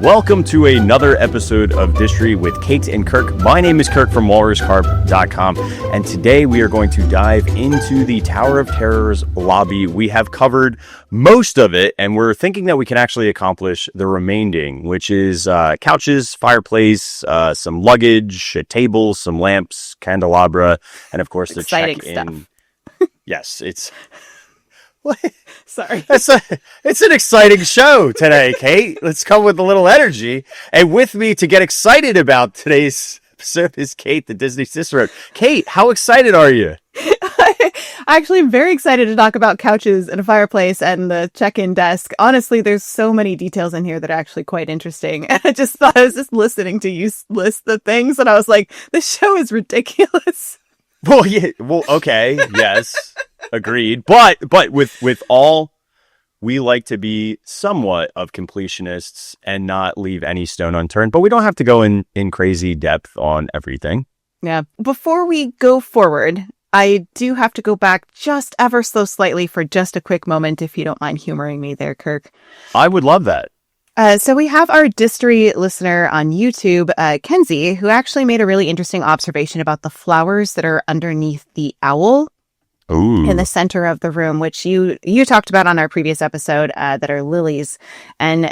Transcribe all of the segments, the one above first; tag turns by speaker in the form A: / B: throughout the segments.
A: Welcome to another episode of Distory with Kate and Kirk. My name is Kirk from walruscarp.com, and today we are going to dive into the Tower of Terror's lobby. We have covered most of it, and we're thinking that we can actually accomplish the remaining, which is couches, fireplace, some luggage, a table, some lamps, candelabra, and of course the check-in. Yes, it's... What?
B: Sorry.
A: It's an exciting show today, Kate. Let's come with a little energy. And with me to get excited about today's episode is Kate, the Disney Cicerone. Kate, how excited are you?
B: Actually, I'm very excited to talk about couches and a fireplace and the check-in desk. Honestly, there's so many details in here that are actually quite interesting. And I just thought I was just listening to you list the things, and I was like, this show is ridiculous.
A: Well, yeah. Well, okay. Yes. Agreed. But with all, we like to be somewhat of completionists and not leave any stone unturned. But we don't have to go in crazy depth on everything.
B: Yeah. Before we go forward, I do have to go back just ever so slightly for just a quick moment, if you don't mind humoring me there, Kirk.
A: I would love that.
B: So we have our Distory listener on YouTube, Kenzie, who actually made a really interesting observation about the flowers that are underneath the owl. Ooh. In the center of the room, which you talked about on our previous episode, that are lilies. And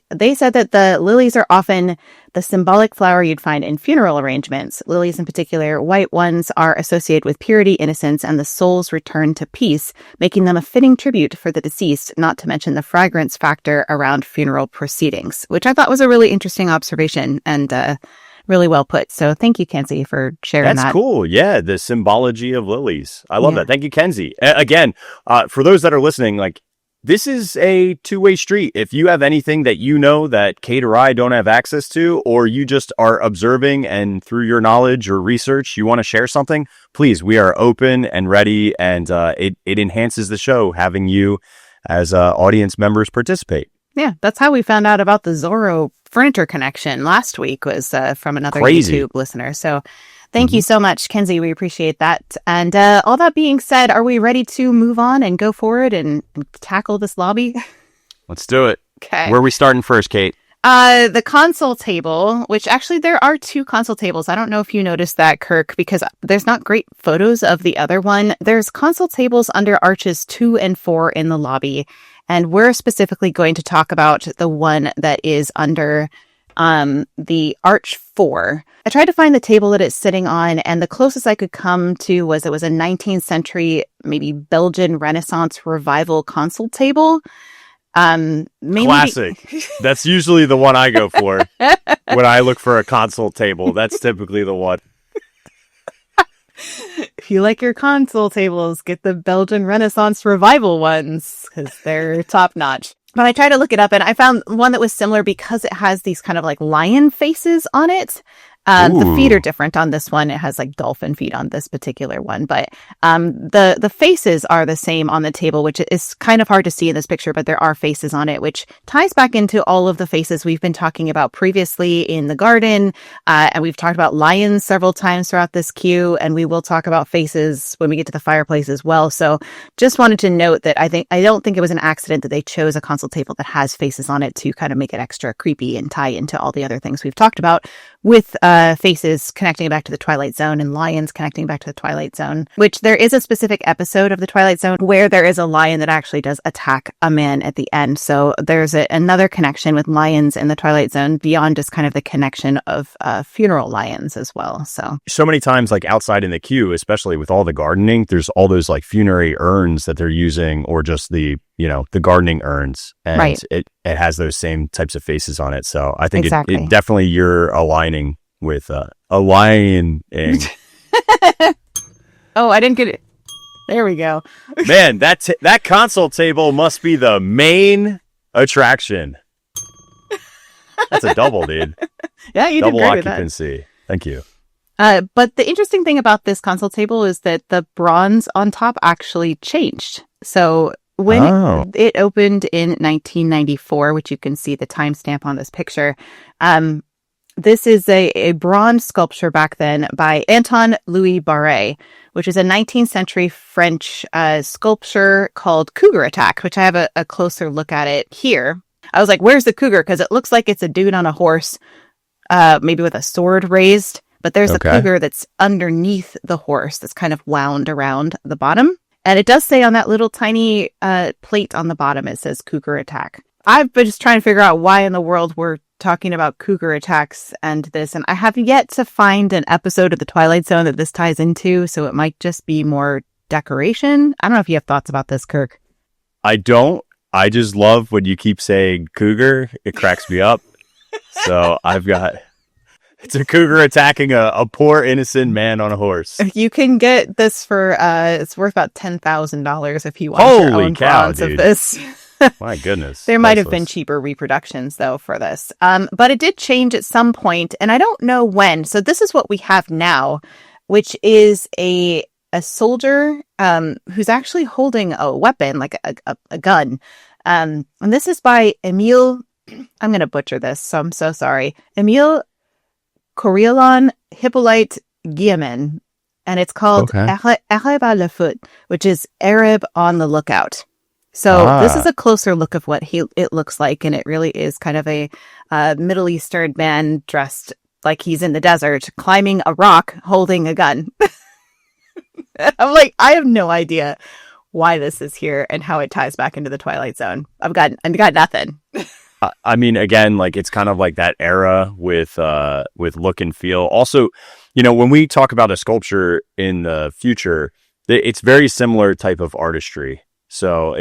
B: they said that the lilies are often the symbolic flower you'd find in funeral arrangements. Lilies in particular, white ones, are associated with purity, innocence, and the soul's return to peace, making them a fitting tribute for the deceased, not to mention the fragrance factor around funeral proceedings, which I thought was a really interesting observation and really well put. So thank you, Kenzie, for sharing that.
A: That's cool. Yeah, the symbology of lilies. I love that. Thank you, Kenzie. Again, for those that are listening, like, this is a two-way street. If you have anything that you know that Kate or I don't have access to, or you just are observing and through your knowledge or research, you want to share something, please, we are open and ready, and it enhances the show having you as audience members participate.
B: Yeah, that's how we found out about the Zorro furniture connection last week, was from another YouTube listener. So thank you so much, Kenzie. We appreciate that. And all that being said, are we ready to move on and go forward and tackle this lobby?
A: Let's do it.
B: Okay.
A: Where are we starting first, Kate?
B: The console table, which actually there are two console tables. I don't know if you noticed that, Kirk, because there's not great photos of the other one. There's console tables under arches 2 and 4 in the lobby. And we're specifically going to talk about the one that is under the arch 4. I tried to find the table that it's sitting on, and the closest I could come to was it was a 19th century, maybe Belgian Renaissance revival console table.
A: Classic. That's usually the one I go for when I look for a console table. That's typically the one.
B: If you like your console tables, get the Belgian Renaissance revival ones, because they're top notch. But I tried to look it up, and I found one that was similar because it has these kind of like lion faces on it. The feet are different on this one. It has like dolphin feet on this particular one, but the faces are the same on the table, which is kind of hard to see in this picture, but there are faces on it, which ties back into all of the faces we've been talking about previously in the garden. And we've talked about lions several times throughout this queue, and we will talk about faces when we get to the fireplace as well. So just wanted to note that I don't think it was an accident that they chose a console table that has faces on it to kind of make it extra creepy and tie into all the other things we've talked about with faces connecting back to the Twilight Zone and lions connecting back to the Twilight Zone, which there is a specific episode of the Twilight Zone where there is a lion that actually does attack a man at the end. So there's another connection with lions in the Twilight Zone beyond just kind of the connection of funeral lions as well. So
A: many times, like outside in the queue, especially with all the gardening, there's all those like funerary urns that they're using, or just the gardening urns, and
B: right.
A: it has those same types of faces on it. So I think
B: exactly.
A: it definitely, you're aligning with aligning.
B: Oh, I didn't get it. There we go.
A: Man, that console table must be the main attraction. That's a double, dude.
B: Yeah, you
A: double
B: did great
A: occupancy.
B: With that.
A: Thank you.
B: But the interesting thing about this console table is that the bronze on top actually changed. So when it opened in 1994, which you can see the timestamp on this picture, this is a bronze sculpture back then by Anton Louis Barré, which is a 19th century French sculpture called Cougar Attack, which I have a closer look at it here. I was like, where's the cougar? Because it looks like it's a dude on a horse, maybe with a sword raised. But there's a cougar that's underneath the horse that's kind of wound around the bottom. And it does say on that little tiny plate on the bottom, it says cougar attack. I've been just trying to figure out why in the world we're talking about cougar attacks and this. And I have yet to find an episode of the Twilight Zone that this ties into. So it might just be more decoration. I don't know if you have thoughts about this, Kirk.
A: I don't. I just love when you keep saying cougar. It cracks me up. So it's a cougar attacking a poor innocent man on a horse.
B: You can get this for it's worth about $10,000 if you want your own bronze of this.
A: My goodness.
B: There might have been cheaper reproductions though for this. But it did change at some point, and I don't know when. So this is what we have now, which is a soldier who's actually holding a weapon, like a gun. And this is by Emile, I'm going to butcher this, so I'm so sorry. Emile Coriolan Hippolyte Guillemin, and it's called Arab à la foot, which is Arab on the lookout. So this is a closer look of what it looks like, and it really is kind of a Middle Eastern man dressed like he's in the desert, climbing a rock, holding a gun. I'm like, I have no idea why this is here and how it ties back into the Twilight Zone. I've got nothing.
A: I mean, again, like it's kind of like that era with look and feel. Also, when we talk about a sculpture in the future, it's very similar type of artistry. So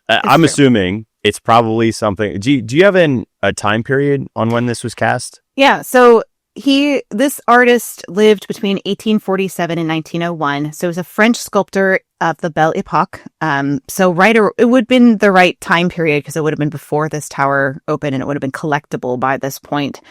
A: I'm assuming it's probably something. Do you have a time period on when this was cast?
B: Yeah. So this artist lived between 1847 and 1901. So he was a French sculptor of the Belle Epoque. It would have been the right time period because it would have been before this tower opened and it would have been collectible by this point.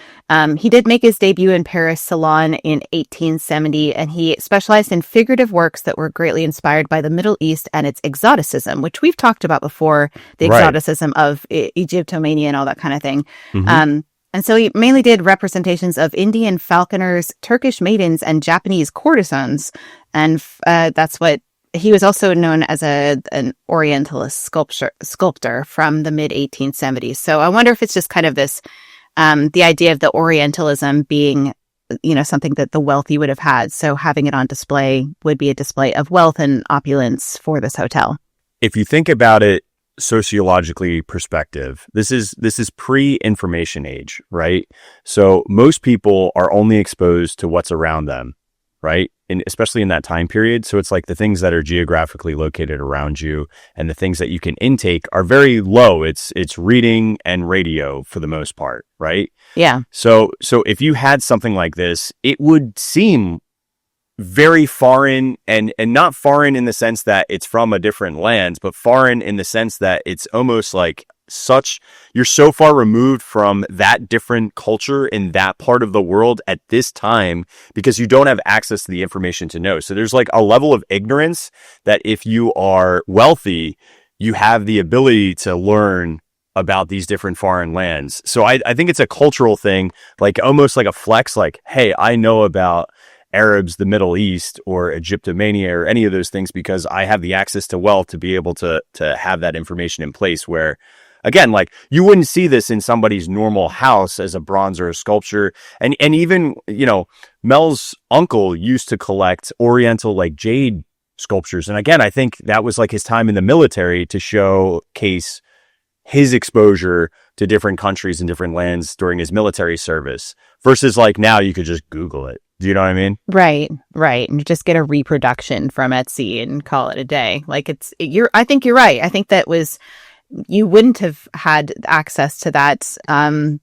B: He did make his debut in Paris Salon in 1870, and he specialized in figurative works that were greatly inspired by the Middle East and its exoticism, which we've talked about before, the exoticism of Egyptomania and all that kind of thing. Mm-hmm. And so he mainly did representations of Indian falconers, Turkish maidens, and Japanese courtesans. And that's what he was also known as an Orientalist sculptor from the mid 1870s. So I wonder if it's just kind of this, the idea of the Orientalism being, something that the wealthy would have had. So having it on display would be a display of wealth and opulence for this hotel.
A: If you think about it, sociologically perspective, this is pre-information age, right? So most people are only exposed to what's around them, right? And especially in that time period. So it's like the things that are geographically located around you and the things that you can intake are very low. It's reading and radio for the most part, right?
B: Yeah.
A: So if you had something like this, it would seem very foreign, and not foreign in the sense that it's from a different land, but foreign in the sense that it's almost like you're so far removed from that different culture in that part of the world at this time because you don't have access to the information to know. So there's like a level of ignorance that if you are wealthy, you have the ability to learn about these different foreign lands. So I think it's a cultural thing, like almost like a flex, like, hey, I know about Arabs, the Middle East, or Egyptomania, or any of those things because I have the access to wealth to be able to have that information in place. Where, again, like you wouldn't see this in somebody's normal house as a bronze or a sculpture. And even, Mel's uncle used to collect Oriental like jade sculptures. And again, I think that was like his time in the military to showcase his exposure to different countries and different lands during his military service versus like now you could just Google it. Do you know what I mean?
B: Right. And you just get a reproduction from Etsy and call it a day. Like I think you're right. I think you wouldn't have had access to that.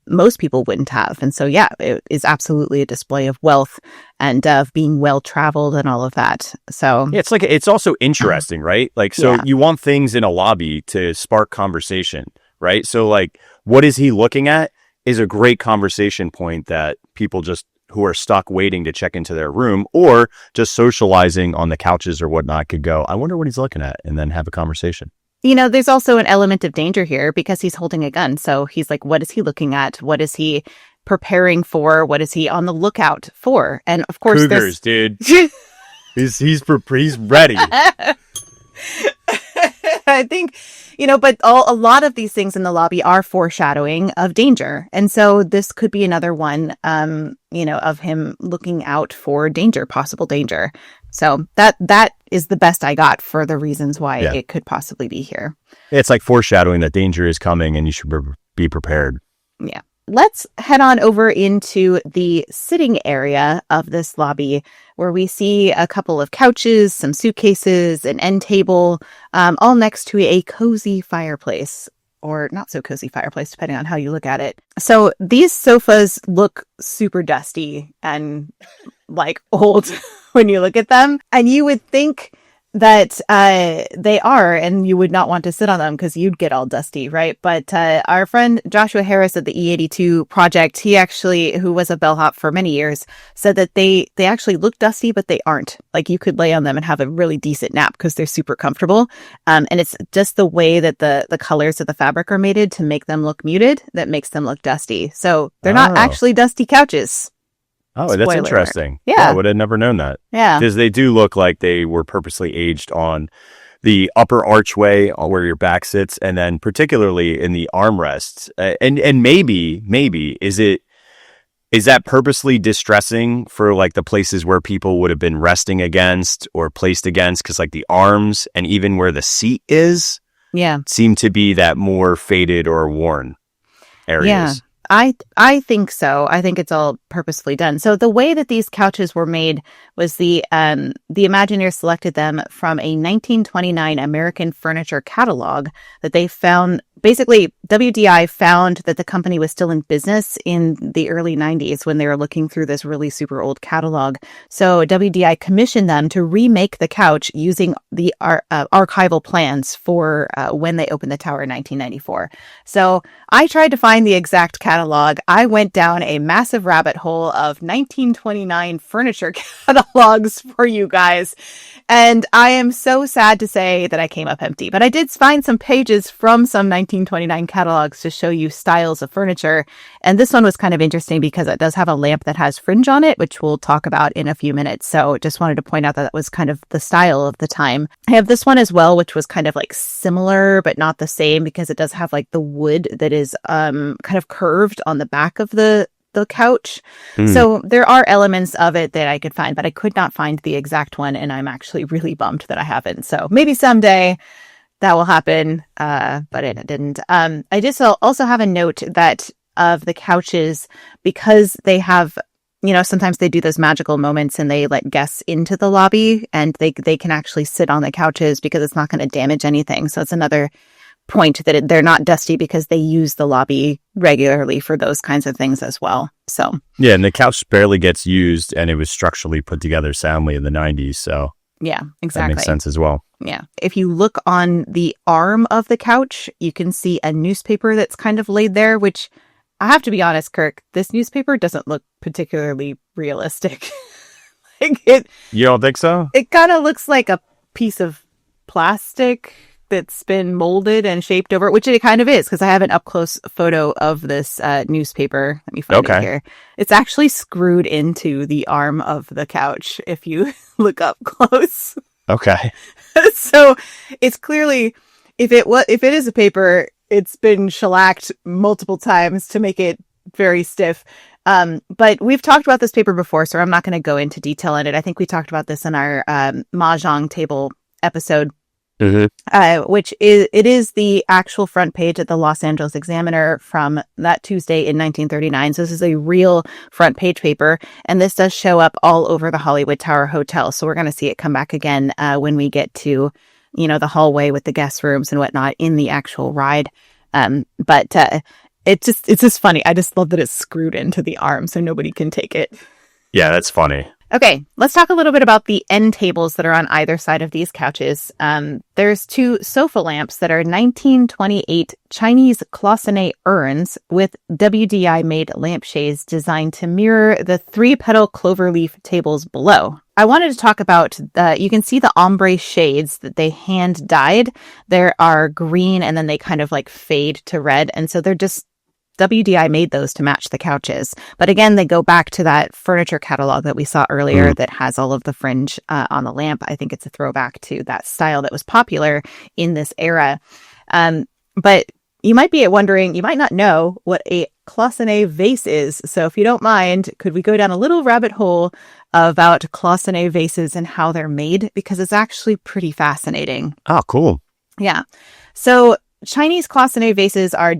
B: Most people wouldn't have. And so, yeah, it is absolutely a display of wealth and of being well-traveled and all of that. So
A: yeah, it's also interesting, right? Like, so you want things in a lobby to spark conversation, right? So like, what is he looking at is a great conversation point that people just who are stuck waiting to check into their room or just socializing on the couches or whatnot could go, I wonder what he's looking at, and then have a conversation.
B: There's also an element of danger here because he's holding a gun. So he's like, what is he looking at? What is he preparing for? What is he on the lookout for? And of course,
A: cougars, dude. he's ready.
B: I think, but a lot of these things in the lobby are foreshadowing of danger. And so this could be another one, of him looking out for danger, possible danger. So that is the best I got for the reasons why it could possibly be here.
A: It's like foreshadowing that danger is coming and you should be prepared.
B: Yeah. Let's head on over into the sitting area of this lobby where we see a couple of couches, some suitcases, an end table, all next to a cozy fireplace, or not so cozy fireplace, depending on how you look at it. So these sofas look super dusty and like old when you look at them. And you would think that they are, and you would not want to sit on them because you'd get all dusty, right? But our friend Joshua Harris at the E82 project, who was a bellhop for many years, said that they actually look dusty, but they aren't. Like you could lay on them and have a really decent nap because they're super comfortable. And it's just the way that the colors of the fabric are mated to make them look muted that makes them look dusty. So they're not actually dusty couches.
A: Oh, that's
B: Spoiler
A: interesting.
B: alert. Yeah.
A: I would have never known that.
B: Yeah.
A: Because they do look like they were purposely aged on the upper archway where your back sits, and then particularly in the armrests. And maybe is that purposely distressing for like the places where people would have been resting against or placed against? Because like the arms and even where the seat is, seem to be that more faded or worn areas.
B: Yeah. I think so. I think it's all purposefully done. So the way that these couches were made was the Imagineers selected them from a 1929 American furniture catalog that they found. Basically, WDI found that the company was still in business in the early 90s when they were looking through this really super old catalog. So WDI commissioned them to remake the couch using the archival plans for when they opened the tower in 1994. So I tried to find the exact catalog. I went down a massive rabbit hole of 1929 furniture catalogs for you guys. And I am so sad to say that I came up empty. But I did find some pages from some 1929 catalogs to show you styles of furniture. And this one was kind of interesting because it does have a lamp that has fringe on it, which we'll talk about in a few minutes. So just wanted to point out that was kind of the style of the time. I have this one as well, which was kind of like similar, but not the same because it does have like the wood that is kind of curved on the back of the couch. So there are elements of it that I could find, but I could not find the exact one. And I'm actually really bummed that I haven't. So maybe someday that will happen. But it didn't. I just also have a note that of the couches, because they have, sometimes they do those magical moments and they let guests into the lobby and they can actually sit on the couches because it's not going to damage anything. So it's another point that they're not dusty because they use the lobby regularly for those kinds of things as well. So
A: yeah, and the couch barely gets used, and it was structurally put together soundly in the 90s. So
B: yeah, exactly.
A: That makes sense as well.
B: Yeah. If you look on the arm of the couch, you can see a newspaper that's kind of laid there, which I have to be honest, Kirk, this newspaper doesn't look particularly realistic.
A: You don't think so?
B: It kind of looks like a piece of plastic that's been molded and shaped over, which it kind of is, because I have an up-close photo of this newspaper. Let me find it here. It's actually screwed into the arm of the couch if you look up close.
A: Okay.
B: So it's clearly, if it is a paper, it's been shellacked multiple times to make it very stiff. But we've talked about this paper before, so I'm not going to go into detail on it. I think we talked about this in our Mahjong table episode. Which is the actual front page at the Los Angeles Examiner from that Tuesday in 1939. So this is a real front page paper, and this does show up all over the Hollywood Tower Hotel. So we're going to see it come back again when we get to, the hallway with the guest rooms and whatnot in the actual ride. But it's just funny. I just love that it's screwed into the arm so nobody can take it.
A: Yeah, that's funny.
B: Okay, let's talk a little bit about the end tables that are on either side of these couches. There's two sofa lamps that are 1928 Chinese cloisonné urns with WDI-made lampshades designed to mirror the three-petal cloverleaf tables below. I wanted to talk about, you can see the ombre shades that they hand dyed. There are green and then they kind of like fade to red. And so they're just WDI made those to match the couches. But again, they go back to that furniture catalog that we saw earlier that has all of the fringe on the lamp. I think it's a throwback to that style that was popular in this era. But you might be wondering, you might not know what a cloisonné vase is. So if you don't mind, could we go down a little rabbit hole about cloisonné vases and how they're made? Because it's actually pretty fascinating.
A: Oh, cool.
B: Yeah. So Chinese cloisonné vases are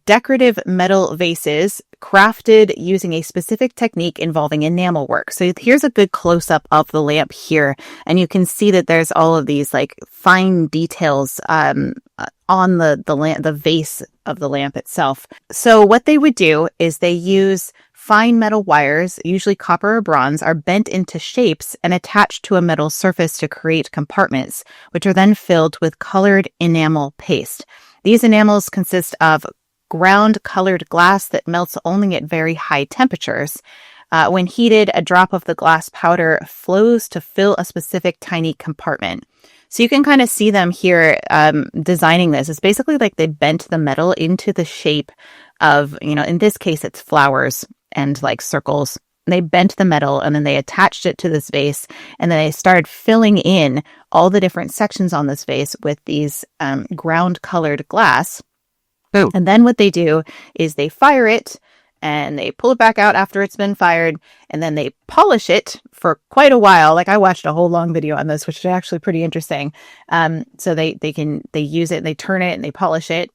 B: decorative metal vases crafted using a specific technique involving enamel work. So here's a good close-up of the lamp here, and you can see that there's all of these like fine details on the vase of the lamp itself. So what they would do is they use fine metal wires, usually copper or bronze, are bent into shapes and attached to a metal surface to create compartments, which are then filled with colored enamel paste. These enamels consist of ground-colored glass that melts only at very high temperatures. When heated, a drop of the glass powder flows to fill a specific tiny compartment. So you can kind of see them here designing this. It's basically like they bent the metal into the shape of, in this case, it's flowers and like circles. They bent the metal and then they attached it to this vase, and then they started filling in all the different sections on this vase with these ground-colored glass.
A: Oh.
B: And then what they do is they fire it and they pull it back out after it's been fired, and then they polish it for quite a while. Like I watched a whole long video on this, which is actually pretty interesting. So they use it, they turn it and they polish it.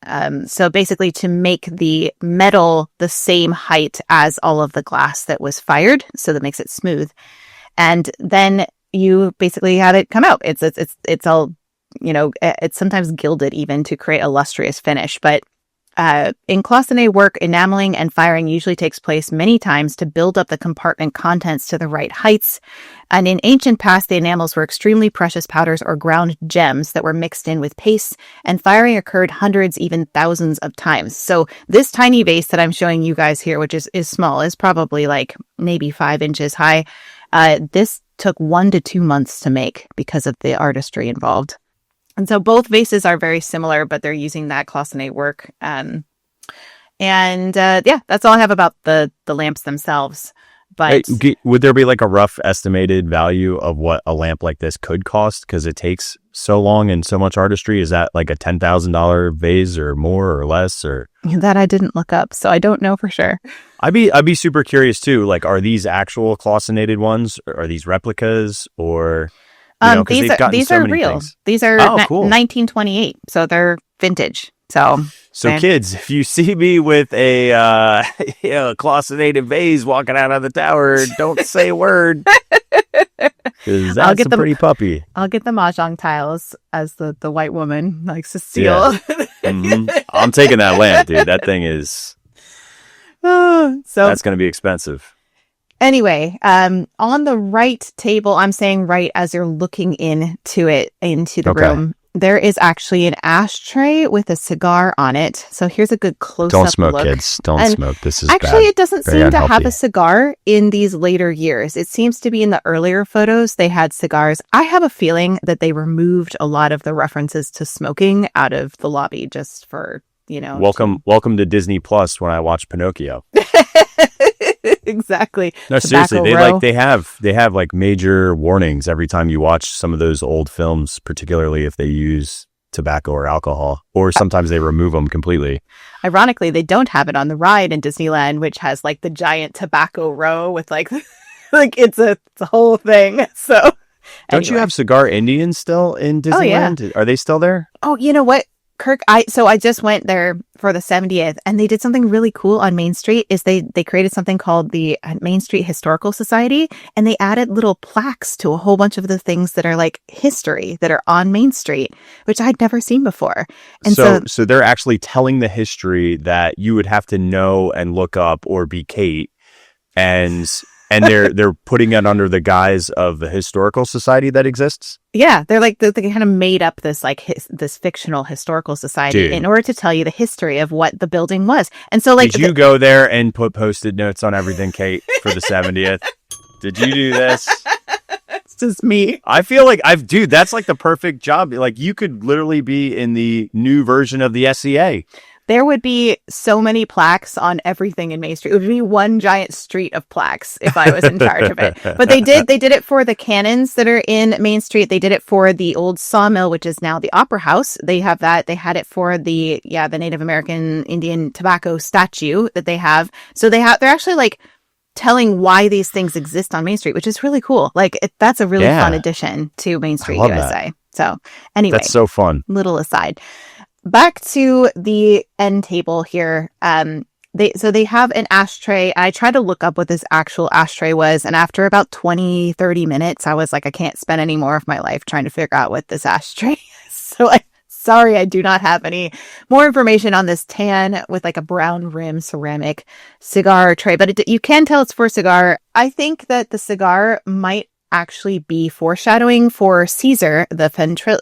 B: So basically to make the metal the same height as all of the glass that was fired, so that makes it smooth. And then you basically have it come out. It's all, it's sometimes gilded even to create a lustrous finish, but in cloisonné work, enameling and firing usually takes place many times to build up the compartment contents to the right heights. And in ancient past, the enamels were extremely precious powders or ground gems that were mixed in with paste, and firing occurred hundreds, even thousands of times. So this tiny vase that I'm showing you guys here, which is small, is probably like maybe 5 inches high. This took 1 to 2 months to make because of the artistry involved. And so both vases are very similar, but they're using that cloisonné work. That's all I have about the lamps themselves. But
A: would there be like a rough estimated value of what a lamp like this could cost? Because it takes so long and so much artistry. Is that like a $10,000 vase or more or less? Or
B: that I didn't look up, so I don't know for sure.
A: I'd be super curious too. Like, are these actual cloisonnated ones? Or are these replicas? Or
B: these are real. Things. These are cool. 1928, so they're vintage. So
A: kids, if you see me with a cloisonnated vase walking out of the tower, don't say a word. Because that's a pretty puppy.
B: I'll get the mahjong tiles as the white woman likes to steal. Yeah.
A: Mm-hmm. I'm taking that lamp, dude. That thing is... that's going to be expensive.
B: Anyway, on the right table, I'm saying right as you're looking into the room, there is actually an ashtray with a cigar on it. So here's a good close-up
A: Don't smoke,
B: look.
A: kids. Don't smoke. This is
B: actually,
A: bad.
B: It doesn't
A: Very
B: seem
A: unhealthy.
B: to have a cigar in these later years. It seems to be in the earlier photos they had cigars. I have a feeling that they removed a lot of the references to smoking out of the lobby just for,
A: Welcome to Disney Plus when I watch Pinocchio.
B: Exactly.
A: No, seriously, they have like major warnings every time you watch some of those old films, particularly if they use tobacco or alcohol, or sometimes they remove them completely.
B: Ironically, they don't have it on the ride in Disneyland, which has like the giant tobacco row with like it's a whole thing. So
A: don't you have Cigar Indians still in Disneyland? Oh, yeah. Are they still there?
B: Oh, you know what, Kirk, I just went there for the 70th, and they did something really cool on Main Street. Is they created something called the Main Street Historical Society, and they added little plaques to a whole bunch of the things that are like history that are on Main Street, which I'd never seen before. And
A: so they're actually telling the history that you would have to know and look up or be Kate, and they're putting it under the guise of the historical society that exists. Yeah,
B: they're like they kind of made up this this fictional historical society in order to tell you the history of what the building was. And so, like,
A: did you go there and put Post-it notes on everything, Kate, for the 70th? Did you do this?
B: It's just me.
A: I feel like that's like the perfect job. Like, you could literally be in the new version of the SEA.
B: there would be so many plaques on everything in Main Street. It would be one giant street of plaques if I was in charge of it. But they did it for the cannons that are in Main Street. They did it for the old sawmill, which is now the Opera House. They have that. They had it for the Native American Indian tobacco statue that they have. So they're actually like telling why these things exist on Main Street, which is really cool. Like that's a really fun addition to Main Street USA. So anyway,
A: that's so fun.
B: Little aside. Back to the end table here. They have an ashtray. I tried to look up what this actual ashtray was. And after about 20, 30 minutes, I was like, I can't spend any more of my life trying to figure out what this ashtray is. So sorry, I do not have any more information on this tan with like a brown rim ceramic cigar tray. But you can tell it's for a cigar. I think that the cigar might actually be foreshadowing for Caesar, the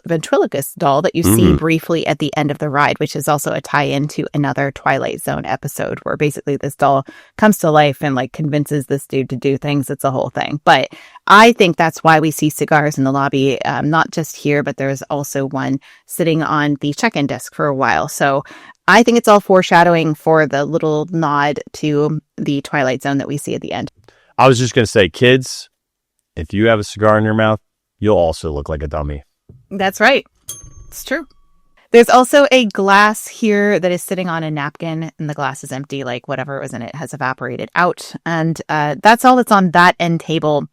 B: ventriloquist doll that you see briefly at the end of the ride, which is also a tie-in to another Twilight Zone episode where basically this doll comes to life and like convinces this dude to do things. It's a whole thing. But I think that's why we see cigars in the lobby, not just here, but there's also one sitting on the check-in desk for a while. So I think it's all foreshadowing for the little nod to the Twilight Zone that we see at the end.
A: I was just going to say, kids, if you have a cigar in your mouth, you'll also look like a dummy.
B: That's right. It's true. There's also a glass here that is sitting on a napkin, and the glass is empty, like whatever was in it has evaporated out. And that's all that's on that end table.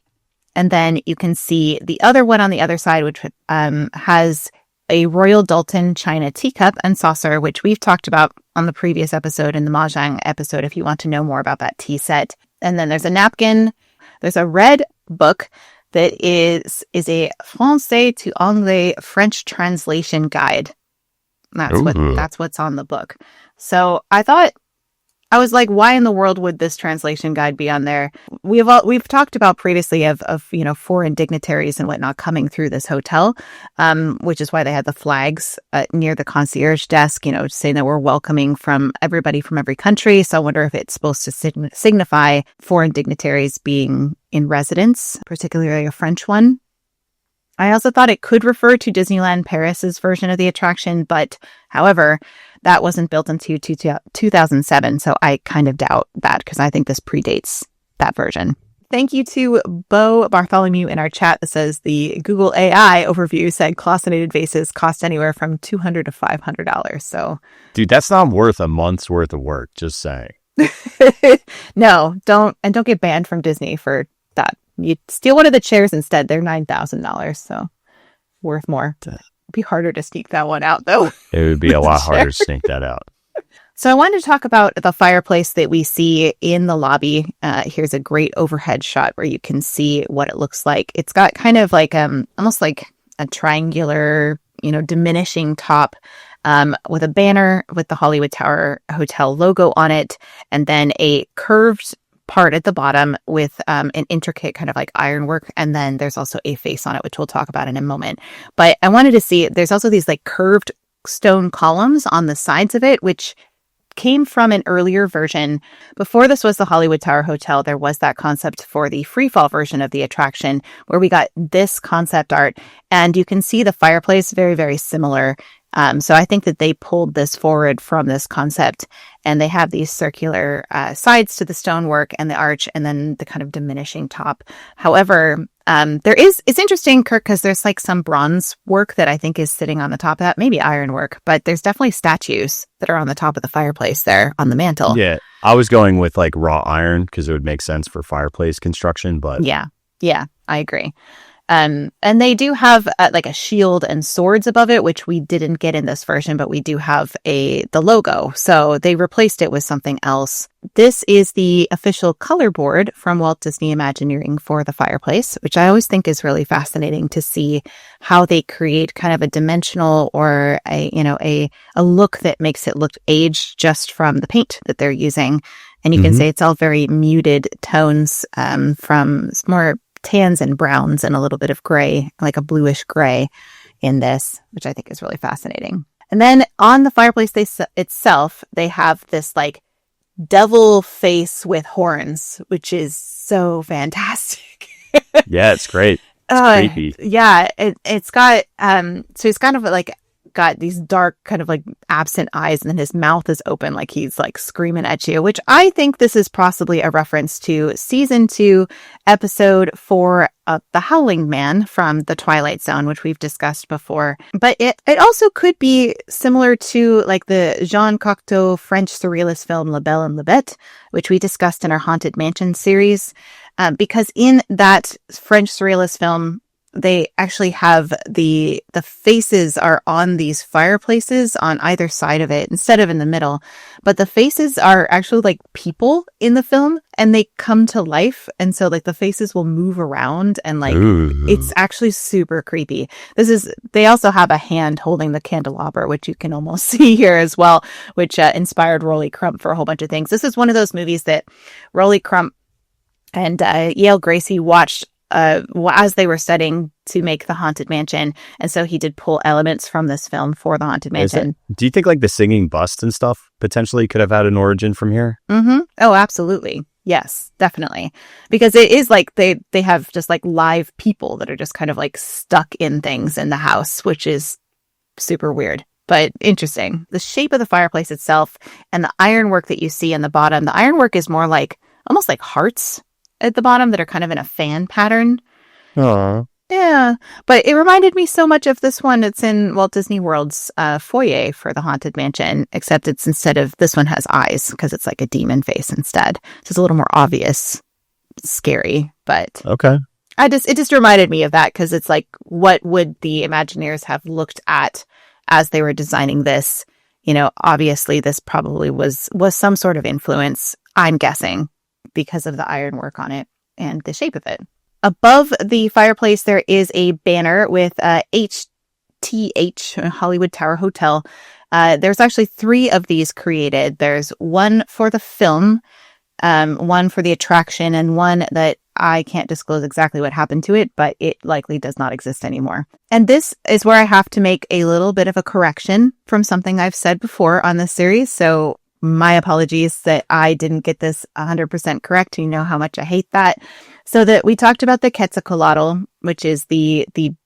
B: And then you can see the other one on the other side, which has a Royal Doulton China teacup and saucer, which we've talked about on the previous episode, in the Mahjong episode, if you want to know more about that tea set. And then there's a napkin. There's a red book that is a Français to Anglais French translation guide. That's what's on the book. So I was like, why in the world would this translation guide be on there? We've talked about previously of foreign dignitaries and whatnot coming through this hotel, which is why they had the flags near the concierge desk, saying that we're welcoming from everybody from every country. So I wonder if it's supposed to signify foreign dignitaries being in residence, particularly a French one. I also thought it could refer to Disneyland Paris's version of the attraction, but however, that wasn't built until 2007, so I kind of doubt that because I think this predates that version. Thank you to Bo Bartholomew in our chat that says the Google AI overview said closeted vases cost anywhere from $200 to $500. So,
A: dude, that's not worth a month's worth of work. Just saying.
B: No, don't get banned from Disney for that. You steal one of the chairs instead. They're $9,000, so worth more. It'd be harder to sneak that one out, though.
A: It would be a lot harder to sneak that out.
B: So I wanted to talk about the fireplace that we see in the lobby. Here's a great overhead shot where you can see what it looks like. It's got kind of like almost like a triangular, diminishing top with a banner with the Hollywood Tower Hotel logo on it, and then a curved part at the bottom with an intricate kind of like ironwork, and then there's also a face on it, which we'll talk about in a moment. But I wanted to see, there's also these like curved stone columns on the sides of it, which came from an earlier version. Before this was the Hollywood Tower Hotel, there was that concept for the freefall version of the attraction where we got this concept art, and you can see the fireplace very, very similar. So I think that they pulled this forward from this concept, and they have these circular sides to the stonework and the arch, and then the kind of diminishing top. However, it's interesting, Kirk, because there's like some bronze work that I think is sitting on the top of that, maybe ironwork, but there's definitely statues that are on the top of the fireplace there on the mantle.
A: Yeah, I was going with like raw iron because it would make sense for fireplace construction, but
B: yeah, I agree. And they do have like a shield and swords above it, which we didn't get in this version, but we do have the logo. So they replaced it with something else. This is the official color board from Walt Disney Imagineering for the fireplace, which I always think is really fascinating to see how they create kind of a dimensional or a look that makes it look aged just from the paint that they're using. And you can say it's all very muted tones from more tans and browns and a little bit of gray, like a bluish gray in this, which I think is really fascinating. And then on the fireplace itself, they have this like devil face with horns, which is so fantastic.
A: Yeah, it's great. It's creepy.
B: Yeah, it's got so it's kind of like got these dark kind of like absent eyes, and then his mouth is open like he's like screaming at you, which I think this is possibly a reference to season 2, episode 4, The Howling Man from the Twilight Zone, which we've discussed before. But it also could be similar to like the Jean Cocteau French surrealist film La Belle and la Bête, which we discussed in our Haunted Mansion series. Because in that French surrealist film, they actually have the faces are on these fireplaces on either side of it instead of in the middle. But the faces are actually like people in the film, and they come to life. And so like the faces will move around, and like it's actually super creepy. They also have a hand holding the candelabra, which you can almost see here as well, which inspired Rolly Crump for a whole bunch of things. This is one of those movies that Rolly Crump and Yale Gracie watched as they were studying to make the Haunted Mansion. And so he did pull elements from this film for the Haunted Mansion.
A: Do you think like the singing bust and stuff potentially could have had an origin from here?
B: Mm-hmm. Oh, absolutely. Yes, definitely. Because it is like they have just like live people that are just kind of like stuck in things in the house, which is super weird, but interesting. The shape of the fireplace itself and the ironwork that you see in the bottom, the ironwork is more like almost like hearts at the bottom that are kind of in a fan pattern.
A: Aww.
B: Yeah, but it reminded me so much of this one. It's in Walt Disney World's foyer for the Haunted Mansion, except it's instead of this one has eyes because it's like a demon face instead. So it's a little more obvious, scary, but
A: okay.
B: It just reminded me of that because it's like, what would the Imagineers have looked at as they were designing this? You know, obviously this probably was some sort of influence, I'm guessing, because of the ironwork on it and the shape of it. Above the fireplace, there is a banner with HTH, Hollywood Tower Hotel. There's actually 3 of these created. There's one for the film, one for the attraction, and one that I can't disclose exactly what happened to it, but it likely does not exist anymore. And this is where I have to make a little bit of a correction from something I've said before on this series. So my apologies that I didn't get this 100% correct. You know how much I hate that. So that we talked about the Quetzalcoatl, which is the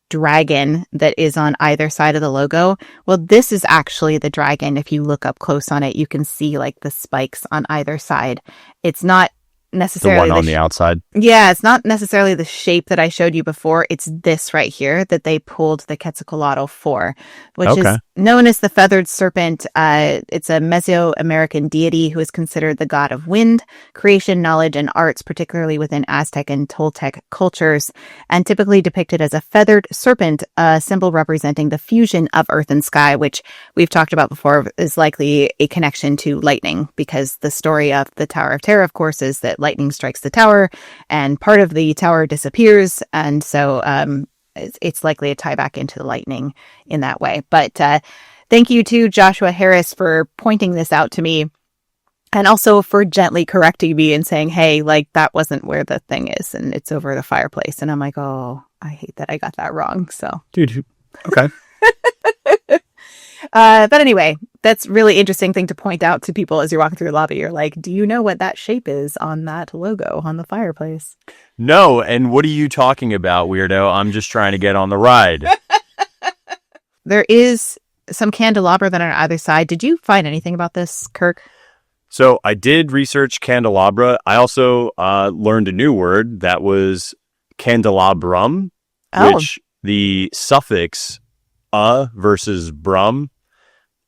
B: dragon that is on either side of the logo. Well, this is actually the dragon. If you look up close on it, you can see like the spikes on either side. It's not necessarily
A: the one on the outside.
B: Yeah, it's not necessarily the shape that I showed you before. It's this right here that they pulled the Quetzalcoatl for, which is known as the feathered serpent. It's a Mesoamerican deity who is considered the god of wind, creation, knowledge, and arts, particularly within Aztec and Toltec cultures, and typically depicted as a feathered serpent, a symbol representing the fusion of earth and sky, which we've talked about before is likely a connection to lightning, because the story of the Tower of Terror, of course, is that lightning strikes the tower and part of the tower disappears. And so it's likely a tie back into the lightning in that way. But thank you to Joshua Harris for pointing this out to me, and also for gently correcting me and saying, hey, like that wasn't where the thing is and it's over the fireplace. And I'm like, oh, I hate that I got that wrong. So,
A: dude, okay.
B: But anyway, that's really interesting thing to point out to people as you're walking through the lobby. You're like, do you know what that shape is on that logo on the fireplace?
A: No. And what are you talking about, weirdo? I'm just trying to get on the ride.
B: There is some candelabra that are on either side. Did you find anything about this, Kirk?
A: So I did research candelabra. I also learned a new word that was candelabrum, which the suffix versus brum.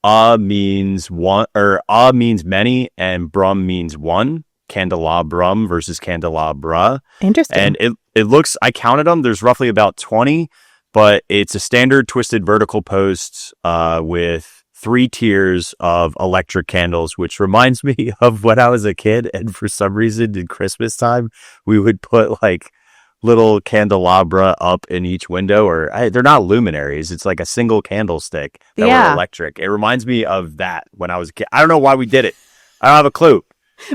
A: Means one, or means many, and brum means one. Candelabrum versus candelabra.
B: Interesting.
A: And it looks, I counted them, there's roughly about 20, but it's a standard twisted vertical post with 3 tiers of electric candles, which reminds me of when I was a kid, and for some reason in Christmas time, we would put like little candelabra up in each window, or they're not luminaries. It's like a single candlestick that were electric. It reminds me of that when I was a kid. I don't know why we did it. I don't have a clue.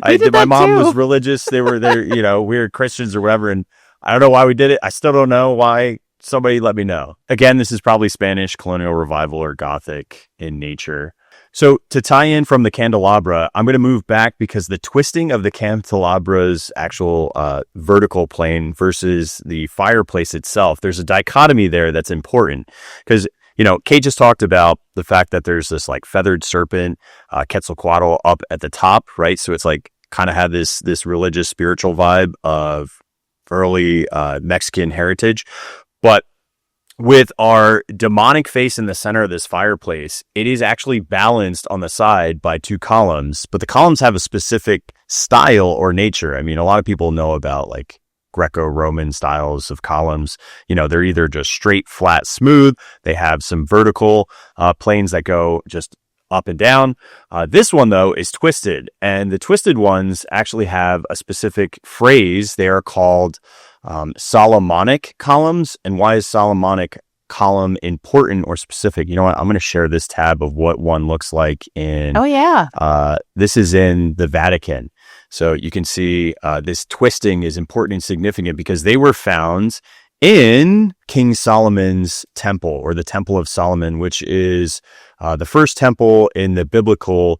A: My mom was religious. They were there, you know, we were Christians or whatever. And I don't know why we did it. I still don't know why. Somebody let me know. Again, this is probably Spanish colonial revival or Gothic in nature. So to tie in from the candelabra, I'm going to move back because the twisting of the candelabra's actual vertical plane versus the fireplace itself, there's a dichotomy there that's important, because Kate just talked about the fact that there's this like feathered serpent, Quetzalcoatl up at the top, right? So it's like kind of had this religious spiritual vibe of early Mexican heritage. But with our demonic face in the center of this fireplace, it is actually balanced on the side by two columns, but the columns have a specific style or nature. I mean, a lot of people know about like Greco-Roman styles of columns. They're either just straight, flat, smooth. They have some vertical planes that go just up and down. This one, though, is twisted, and the twisted ones actually have a specific phrase. They are called Solomonic columns. And why is Solomonic column important or specific? You know what? I'm going to share this tab of what one looks like in.
B: Oh, yeah.
A: This is in the Vatican. So you can see this twisting is important and significant because they were found in King Solomon's temple, or the Temple of Solomon, which is the first temple in the biblical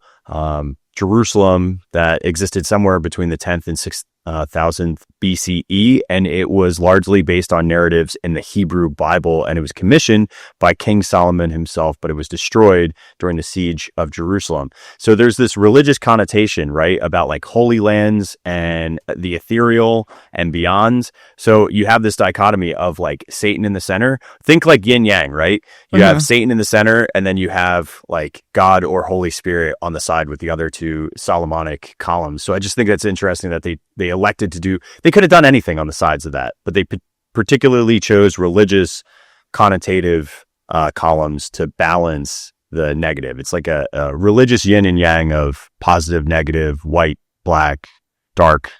A: Jerusalem that existed somewhere between the 10th and 6,000th BCE, and it was largely based on narratives in the Hebrew Bible, and it was commissioned by King Solomon himself, but it was destroyed during the siege of Jerusalem. So there's this religious connotation, right, about like holy lands and the ethereal and beyond. So you have this dichotomy of like Satan in the center. Think like yin yang, right? You have Satan in the center, and then you have like God or Holy Spirit on the side with the other two Solomonic columns. So I just think that's interesting that they elected to do. They could have done anything on the sides of that, but they particularly chose religious connotative columns to balance the negative. It's like a religious yin and yang of positive, negative, white, black, dark,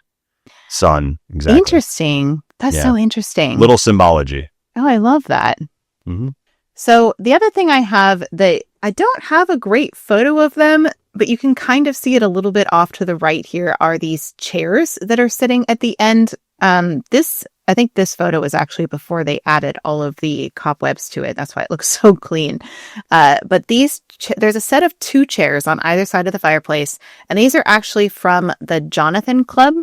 A: sun. Exactly.
B: Interesting. That's so interesting.
A: Little symbology.
B: Oh, I love that.
A: Mm-hmm.
B: So the other thing I have that I don't have a great photo of them, but you can kind of see it a little bit off to the right here, are these chairs that are sitting at the end. I think this photo was actually before they added all of the cobwebs to it. That's why it looks so clean. But there's a set of two chairs on either side of the fireplace, and these are actually from the Jonathan Club,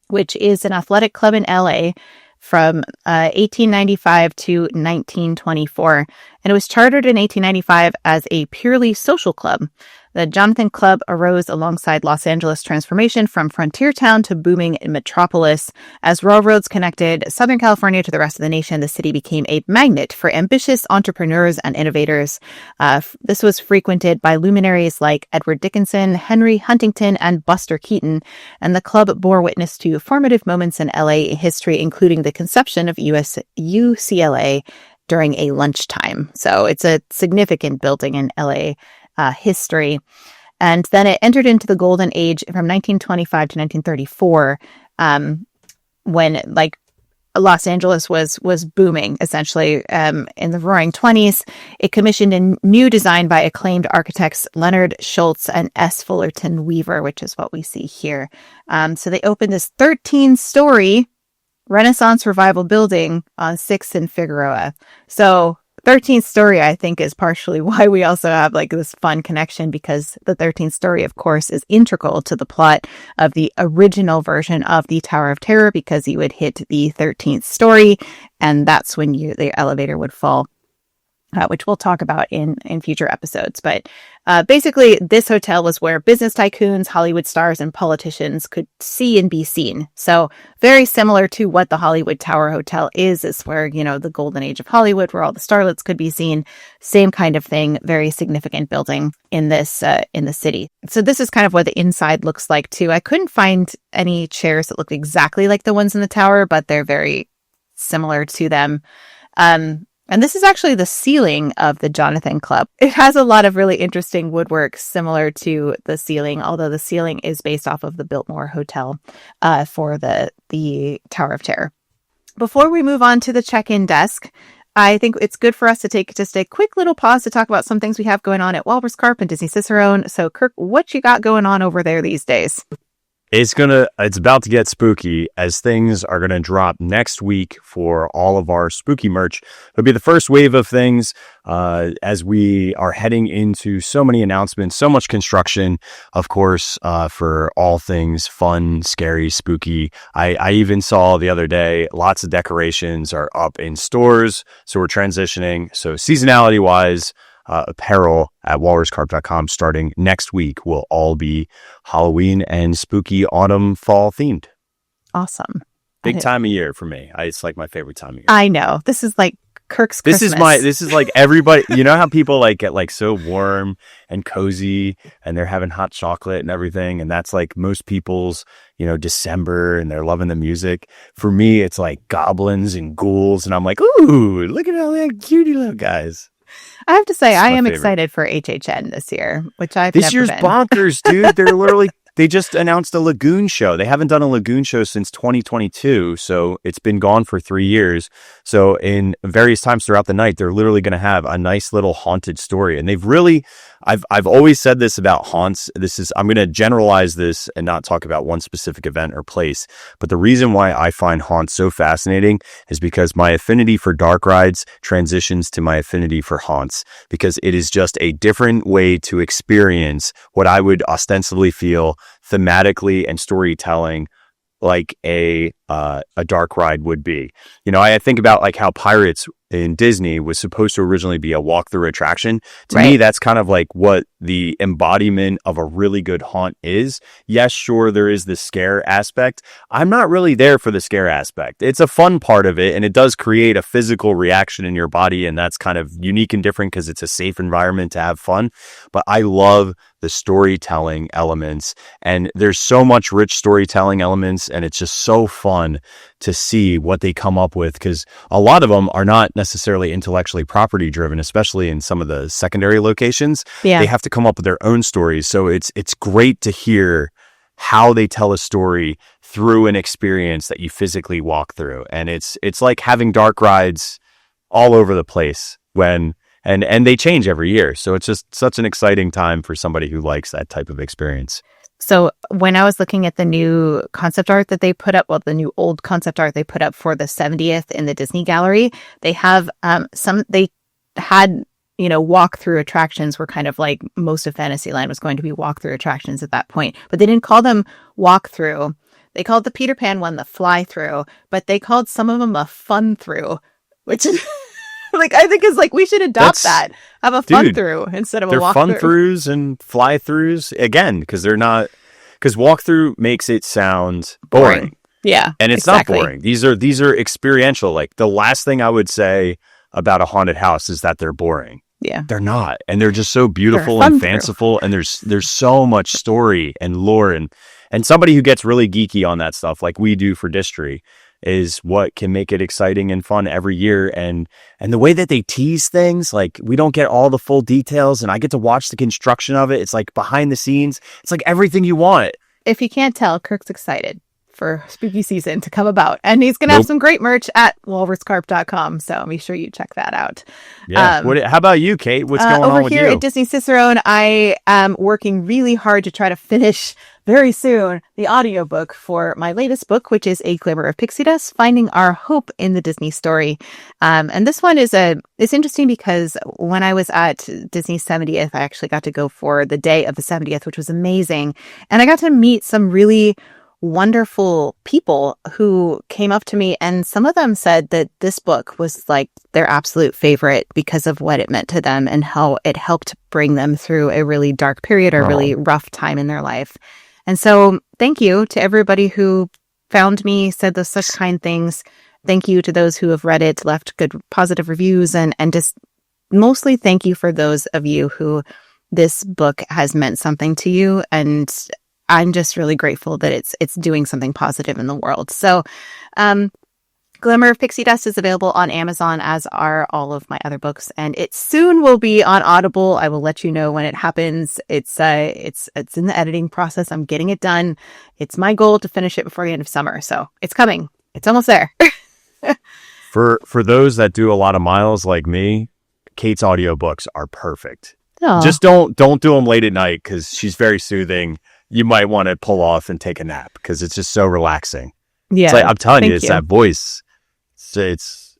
B: which is an athletic club in LA from 1895 to 1924. And it was chartered in 1895 as a purely social club. The Jonathan Club arose alongside Los Angeles' transformation from frontier town to booming metropolis. As railroads connected Southern California to the rest of the nation, the city became a magnet for ambitious entrepreneurs and innovators. This was frequented by luminaries like Edward Dickinson, Henry Huntington, and Buster Keaton, and the club bore witness to formative moments in LA history, including the conception of UCLA during a lunchtime. So it's a significant building in LA history. And then it entered into the golden age from 1925 to 1934, when like Los Angeles was booming, essentially. In the roaring 20s, it commissioned a new design by acclaimed architects Leonard Schultz and S. Fullerton Weaver, which is what we see here. So they opened this 13-story Renaissance Revival building on 6th and Figueroa. So 13th story, I think, is partially why we also have like this fun connection, because the 13th story, of course, is integral to the plot of the original version of the Tower of Terror, because you would hit the 13th story, and that's when the elevator would fall, which we'll talk about in future episodes. But basically, this hotel was where business tycoons, Hollywood stars, and politicians could see and be seen. So very similar to what the Hollywood Tower Hotel is where, the golden age of Hollywood, where all the starlets could be seen. Same kind of thing, very significant building in this, in the city. So this is kind of what the inside looks like too. I couldn't find any chairs that looked exactly like the ones in the tower, but they're very similar to them. And this is actually the ceiling of the Jonathan Club. It has a lot of really interesting woodwork similar to the ceiling, although the ceiling is based off of the Biltmore Hotel for the Tower of Terror. Before we move on to the check-in desk, I think it's good for us to take just a quick little pause to talk about some things we have going on at Walrus Carp and Disney Cicerone. So, Kirk, what you got going on over there these days?
A: It's about to get spooky as things are gonna drop next week for all of our spooky merch. It'll be the first wave of things as we are heading into so many announcements, so much construction, of course, for all things fun, scary, spooky. I even saw the other day lots of decorations are up in stores, so we're transitioning. So seasonality wise, apparel at walruscarp.com starting next week will all be Halloween and spooky autumn fall themed.
B: Awesome.
A: Big time of year for me. It's like my favorite time of year.
B: I know. This is like Kirk's Christmas.
A: This is like everybody, you know how people like get like so warm and cozy and they're having hot chocolate and everything. And that's like most people's, December and they're loving the music. For me, it's like goblins and ghouls. And I'm like, ooh, look at all that cutie little guys.
B: I have to say, I am excited for HHN this year, which I've
A: this
B: never
A: year's
B: been.
A: Bonkers, dude. They just announced a Lagoon show. They haven't done a Lagoon show since 2022, so it's been gone for 3 years. So in various times throughout the night, they're literally going to have a nice little haunted story. And they've really, I've always said this about haunts. I'm going to generalize this and not talk about one specific event or place. But the reason why I find haunts so fascinating is because my affinity for dark rides transitions to my affinity for haunts, because it is just a different way to experience what I would ostensibly feel thematically and storytelling like a dark ride would be. I think about like how Pirates in Disney was supposed to originally be a walkthrough attraction. To me, that's kind of like what the embodiment of a really good haunt is. Yes, sure, there is the scare aspect. I'm not really there for the scare aspect. It's a fun part of it, and it does create a physical reaction in your body, and that's kind of unique and different because it's a safe environment to have fun. But I love the storytelling elements, and there's so much rich storytelling elements, and it's just so fun to see what they come up with, because a lot of them are not necessarily intellectually property driven, especially in some of the secondary locations. They have to come up with their own stories. So it's great to hear how they tell a story through an experience that you physically walk through. And it's like having dark rides all over the place and they change every year. So it's just such an exciting time for somebody who likes that type of experience.
B: So when I was looking at the new concept art that they put up, the new old concept art they put up for the 70th in the Disney Gallery, they have they had, walk-through attractions were kind of like most of Fantasyland was going to be walk-through attractions at that point. But they didn't call them walk-through. They called the Peter Pan one the fly-through, but they called some of them a fun-through, which is... like, I think is like, we should adopt that. Have a fun through instead of a walk through.
A: They're fun throughs and fly throughs again, because walk through makes it sound boring.
B: Yeah.
A: And it's not boring. These are experiential. Like the last thing I would say about a haunted house is that they're boring.
B: Yeah.
A: They're not. And they're just so beautiful and fanciful. And there's so much story and lore and somebody who gets really geeky on that stuff like we do for Distory is what can make it exciting and fun every year. And the way that they tease things, like we don't get all the full details and I get to watch the construction of it. It's like behind the scenes. It's like everything you want.
B: If you can't tell, Kirk's excited for spooky season to come about. And he's going to have some great merch at walruscarp.com. So be sure you check that out.
A: Yeah. How about you, Kate? What's going on with you?
B: Over here at Disney Cicerone, I am working really hard to try to finish very soon the audiobook for my latest book, which is A Glimmer of Pixie Dust, Finding Our Hope in the Disney Story. And this one it's interesting because when I was at Disney's 70th, I actually got to go for the day of the 70th, which was amazing. And I got to meet some really wonderful people who came up to me, and some of them said that this book was like their absolute favorite because of what it meant to them and how it helped bring them through a really dark period or really rough time in their life. And so thank you to everybody who found me, said those such kind things. Thank you to those who have read it, left good positive reviews, and just mostly thank you for those of you who this book has meant something to you. And I'm just really grateful that it's doing something positive in the world. So, Glimmer of Pixie Dust is available on Amazon, as are all of my other books, and it soon will be on Audible. I will let you know when it happens. It's in the editing process. I'm getting it done. It's my goal to finish it before the end of summer, so it's coming. It's almost there.
A: For those that do a lot of miles like me, Kate's audiobooks are perfect.
B: Aww.
A: Just don't do them late at night because she's very soothing. you might want to pull off and take a nap because it's just so relaxing.
B: Yeah,
A: it's like, I'm telling you,
B: thank
A: it's that voice. It's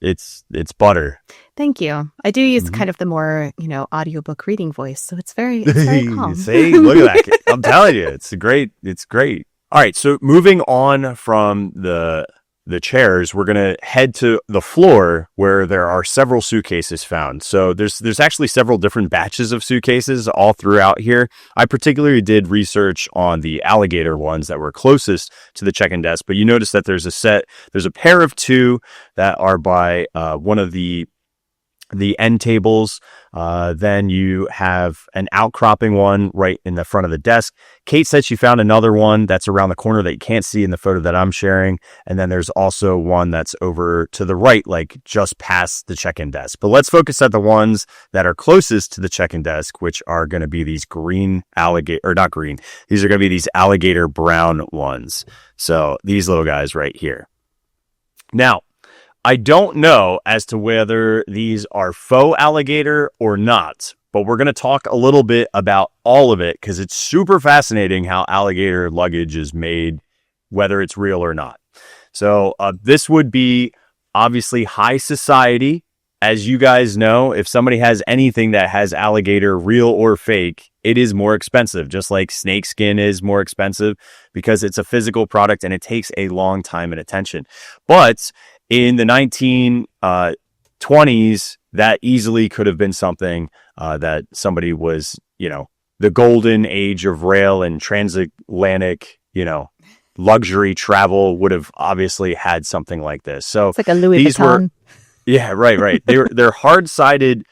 A: butter.
B: Thank you. I do use kind of the more, audiobook reading voice, so it's very calm.
A: See, look at that. I'm telling you, it's great. All right, so moving on from the chairs, we're going to head to the floor where there are several suitcases found. So there's actually several different batches of suitcases all throughout here. I particularly did research on the alligator ones that were closest to the check-in desk, but you notice that there's a pair of two that are by one of the end tables. Then you have an outcropping one right in the front of the desk. Kate said she found another one that's around the corner that you can't see in the photo that I'm sharing. And then there's also one that's over to the right, like just past the check-in desk. But let's focus at the ones that are closest to the check-in desk, which are going to be these green alligator, or not green. These are going to be these alligator brown ones. So these little guys right here. Now, I don't know as to whether these are faux alligator or not, but we're going to talk a little bit about all of it because it's super fascinating how alligator luggage is made, whether it's real or not. So this would be obviously high society. As you guys know, if somebody has anything that has alligator, real or fake, it is more expensive, just like snake skin is more expensive because it's a physical product and it takes a long time and attention. But in the 1920s, that easily could have been something that somebody was, the golden age of rail and transatlantic, luxury travel would have obviously had something like this. So
B: it's like a Louis Vuitton.
A: Yeah, right. They're hard-sided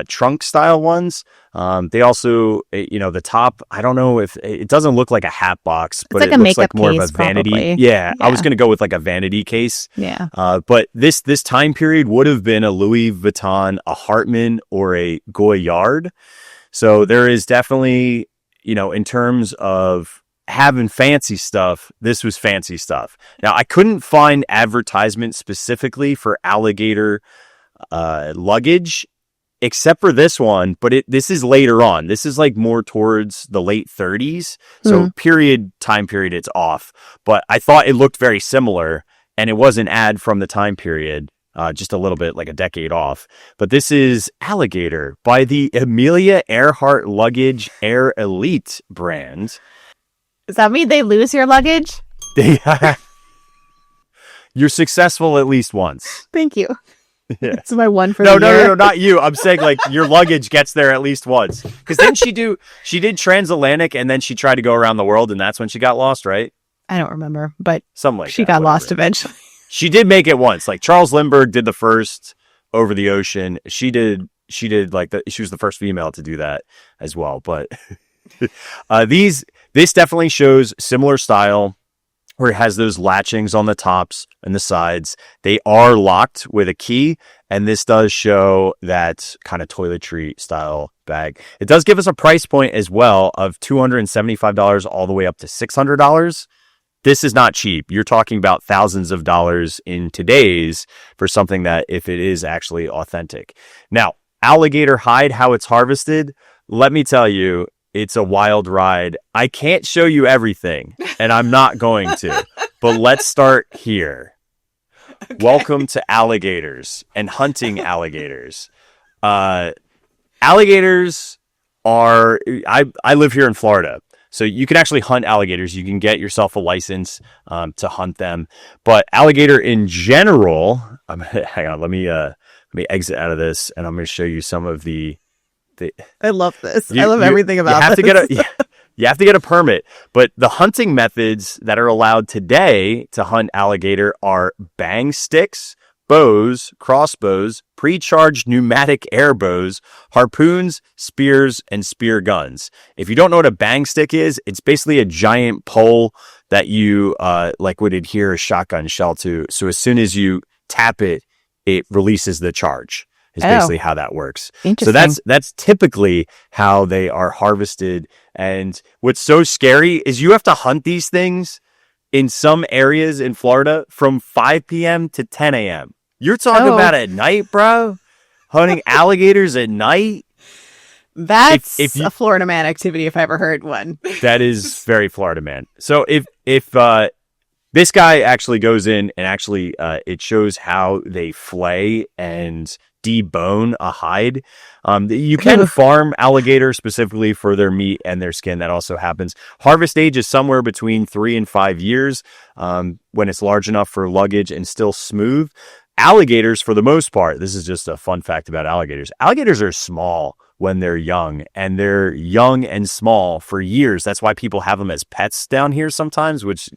A: trunk style ones. They also, the top, I don't know if it doesn't look like a hat box, but
B: like
A: it looks like more of a vanity.
B: Probably.
A: Yeah, I was going to go with like a vanity case.
B: Yeah.
A: But this time period would have been a Louis Vuitton, a Hartmann, or a Goyard. So there is definitely, in terms of having fancy stuff, this was fancy stuff. Now, I couldn't find advertisements specifically for alligator luggage, except for this one, but this is later on. This is like more towards the late 30s. So time period, it's off. But I thought it looked very similar, and it was an ad from the time period, just a little bit like a decade off. But this is Alligator by the Amelia Earhart Luggage Air Elite brand.
B: Does that mean they lose your luggage?
A: You're successful at least once.
B: Thank you.
A: Yeah.
B: It's my one for the year.
A: No, not you. I'm saying like your luggage gets there at least once. Because then she did transatlantic and then she tried to go around the world and that's when she got lost, right?
B: I don't remember, but
A: she
B: got lost eventually.
A: She did make it once. Like Charles Lindbergh did the first over the ocean. She did like she was the first female to do that as well. But this definitely shows similar style, where it has those latchings on the tops and the sides. They are locked with a key, and this does show that kind of toiletry style bag. It does give us a price point as well of $275 all the way up to $600. This is not cheap. You're talking about thousands of dollars in today's for something that if it is actually authentic. Now, alligator hide, how it's harvested, let me tell you, it's a wild ride. I can't show you everything, and I'm not going to, but let's start here. Okay. Welcome to alligators and hunting alligators. Alligators are, I live here in Florida, so you can actually hunt alligators. You can get yourself a license to hunt them, but alligator in general, hang on, let me exit out of this, and I'm going to show you some of the
B: I love this. I love everything about this.
A: You have to get a permit, but the hunting methods that are allowed today to hunt alligator are bang sticks, bows, crossbows, pre-charged pneumatic air bows, harpoons, spears, and spear guns. If you don't know what a bang stick is, it's basically a giant pole that you would adhere a shotgun shell to. So as soon as you tap it, it releases the charge. Is basically how that works. So that's typically how they are harvested. And what's so scary is you have to hunt these things in some areas in Florida from 5 p.m. to 10 a.m. You're talking about at night, bro? Hunting alligators at night?
B: That's
A: if you,
B: a Florida man activity if I ever heard one.
A: that is very Florida man. So if this guy actually goes in and actually it shows how they flay and debone a hide. You can farm alligator specifically for their meat and their skin. That also happens. Harvest age is somewhere between 3 and 5 years when it's large enough for luggage and still smooth. Alligators, for the most part, this is just a fun fact about alligators. Alligators are small when they're young, and they're young and small for years. That's why people have them as pets down here sometimes, which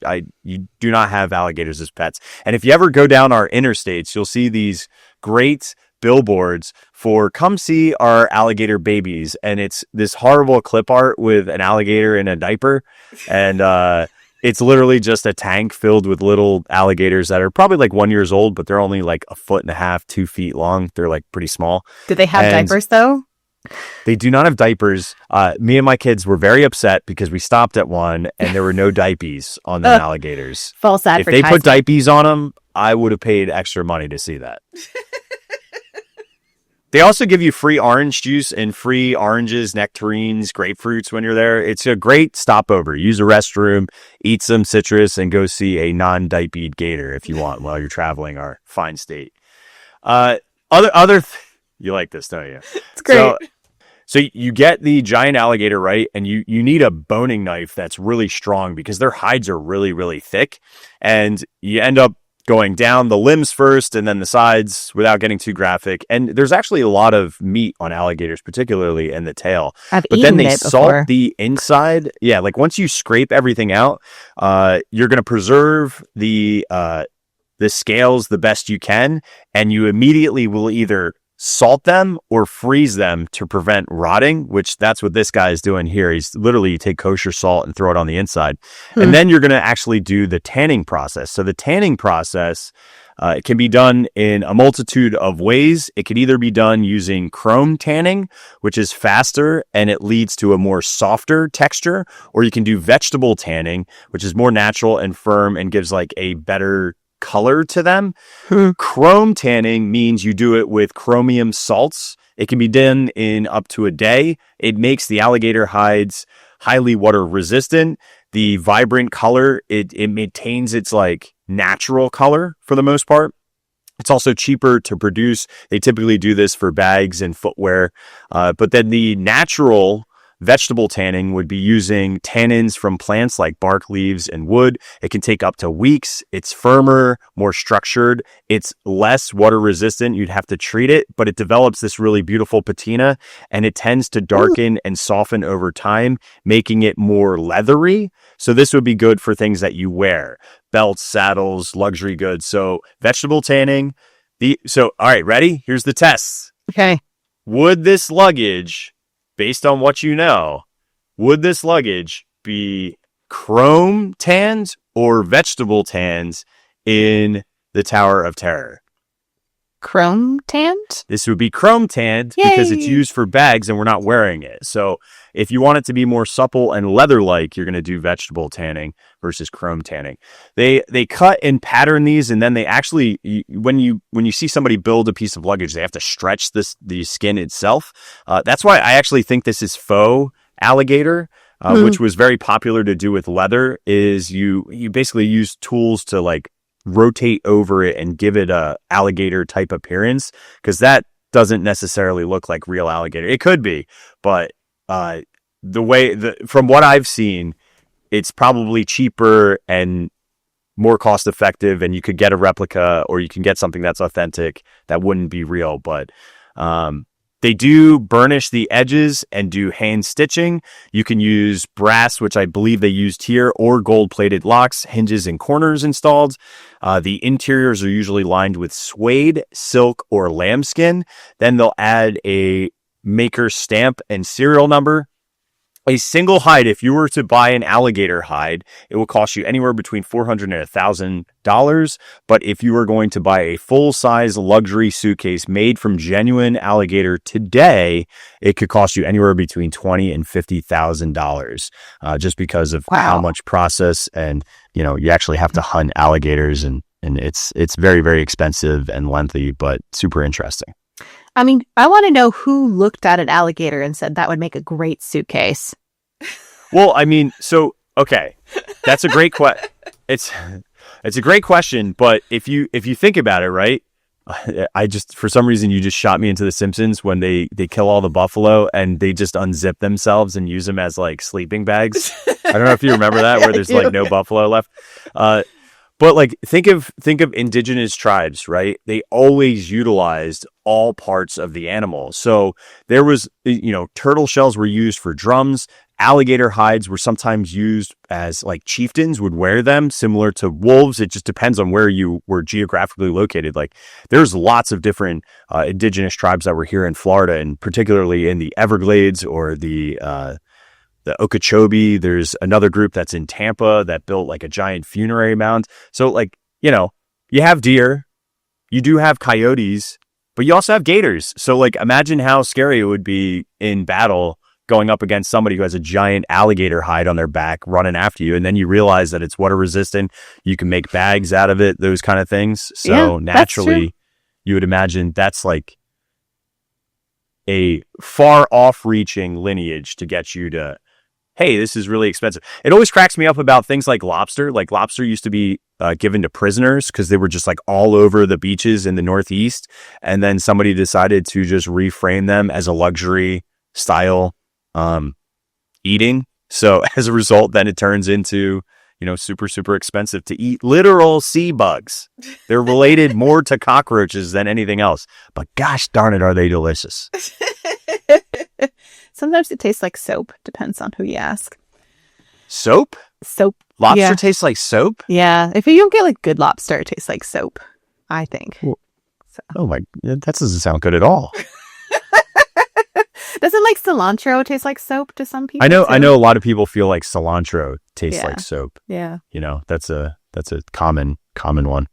A: you do not have alligators as pets. And if you ever go down our interstates, you'll see these great billboards for come see our alligator babies. And it's this horrible clip art with an alligator in a diaper. And it's literally just a tank filled with little alligators that are probably like 1 year old, but they're only like 1.5 feet, 2 feet long. They're like pretty small.
B: Do they have diapers though?
A: They do not have diapers. Me and my kids were very upset because we stopped at one and there were no diapers on the alligators.
B: False advertising.
A: If they put diapers on them, I would have paid extra money to see that. They also give you free orange juice and free oranges, nectarines, grapefruits when you're there. It's a great stopover. Use a restroom, eat some citrus, and go see a non-diapered gator if you want while you're traveling our fine state. You like this, don't you?
B: It's great.
A: So you get the giant alligator, right? And you need a boning knife that's really strong because their hides are really, really thick. And you end up going down the limbs first and then the sides without getting too graphic. And there's actually a lot of meat on alligators, particularly in the tail.
B: But
A: then they salt the inside. Yeah, like once you scrape everything out, you're going to preserve the scales the best you can. And you immediately will either salt them or freeze them to prevent rotting, which that's what this guy is doing here. He's literally, you take kosher salt and throw it on the inside. And then you're going to actually do the tanning process. So the tanning process it can be done in a multitude of ways. It could either be done using chrome tanning, which is faster and it leads to a more softer texture, or you can do vegetable tanning, which is more natural and firm and gives like a better color to them. Chrome tanning means you do it with chromium salts. It can be done in up to a day. It makes the alligator hides highly water resistant. The vibrant color, it maintains its like natural color for the most part. It's also cheaper to produce. They typically do this for bags and footwear. But then the natural vegetable tanning would be using tannins from plants like bark, leaves, and wood. It can take up to weeks. It's firmer, more structured. It's less water resistant. You'd have to treat it, but it develops this really beautiful patina, and it tends to darken and soften over time, making it more leathery. So this would be good for things that you wear, belts, saddles, luxury goods. So vegetable tanning. All right, ready? Here's the tests.
B: Okay.
A: Would this luggage, based on what you know, would this luggage be chrome tanned or vegetable tanned in the Tower of Terror?
B: Chrome tanned?
A: This would be chrome tanned because it's used for bags and we're not wearing it. So if you want it to be more supple and leather-like, you're going to do vegetable tanning versus chrome tanning. They cut and pattern these, and then they actually, when you see somebody build a piece of luggage, they have to stretch the skin itself. That's why I actually think this is faux alligator, which was very popular to do with leather. Is you basically use tools to like rotate over it and give it a alligator type appearance, because that doesn't necessarily look like real alligator. It could be, but from what I've seen, it's probably cheaper and more cost effective, and you could get a replica or you can get something that's authentic that wouldn't be real. But they do burnish the edges and do hand stitching. You can use brass, which I believe they used here, or gold-plated locks, hinges, and corners installed. The interiors are usually lined with suede, silk, or lambskin. Then they'll add a maker stamp and serial number. A single hide, if you were to buy an alligator hide, it will cost you anywhere between $400 and $1,000. But if you are going to buy a full-size luxury suitcase made from genuine alligator today, it could cost you anywhere between $20,000 and $50,000, just because of how much process, and you actually have to hunt alligators, and it's very, very expensive and lengthy, but super interesting.
B: I mean, I want to know who looked at an alligator and said that would make a great suitcase.
A: Well, I mean, so okay, that's a great question. It's a great question, but if you think about it, right? I just, for some reason, you just shot me into The Simpsons when they kill all the buffalo and they just unzip themselves and use them as like sleeping bags. I don't know if you remember that, where there's like no buffalo left. But like, think of indigenous tribes, right? They always utilized all parts of the animal. So there was, turtle shells were used for drums. Alligator hides were sometimes used as like chieftains would wear them, similar to wolves. It just depends on where you were geographically located. Like there's lots of different indigenous tribes that were here in Florida, and particularly in the Everglades or the Okeechobee. There's another group that's in Tampa that built like a giant funerary mound. So like, you have deer, you do have coyotes, but you also have gators. So like, imagine how scary it would be in battle going up against somebody who has a giant alligator hide on their back running after you. And then you realize that it's water resistant. You can make bags out of it, those kind of things. So naturally, you would imagine that's like a far off reaching lineage to get you to, hey, this is really expensive. It always cracks me up about things like lobster. Like lobster used to be given to prisoners because they were just like all over the beaches in the Northeast. And then somebody decided to just reframe them as a luxury style eating. So as a result, then it turns into, super, super expensive to eat literal sea bugs. They're related more to cockroaches than anything else. But gosh darn it, are they delicious.
B: Sometimes it tastes like soap. Depends on who you ask.
A: Soap?
B: Soap.
A: Lobster tastes like soap?
B: Yeah. If you don't get like good lobster, it tastes like soap, I think.
A: Well, oh my, that doesn't sound good at all.
B: Doesn't like cilantro taste like soap to some people?
A: I know a lot of people feel like cilantro tastes like soap.
B: Yeah.
A: That's a common one.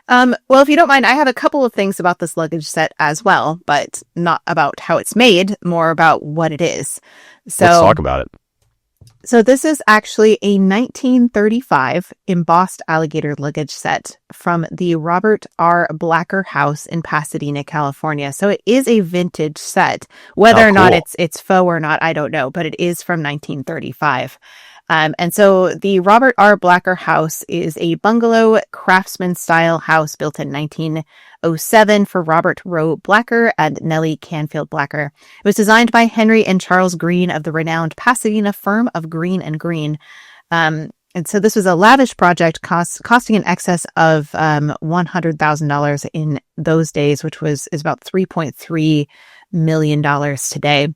B: Well, if you don't mind, I have a couple of things about this luggage set as well, but not about how it's made, more about what it is. So
A: let's talk about it.
B: So this is actually a 1935 embossed alligator luggage set from the Robert R. Blacker House in Pasadena, California. So it is a vintage set. Whether or not it's faux or not, I don't know, but it is from 1935. And so the Robert R. Blacker House is a bungalow craftsman style house built in 1907 for Robert Rowe Blacker and Nellie Canfield Blacker. It was designed by Henry and Charles Green of the renowned Pasadena firm of Green and Green. And so this was a lavish project costing in excess of $100,000 in those days, which is about $3.3 million today.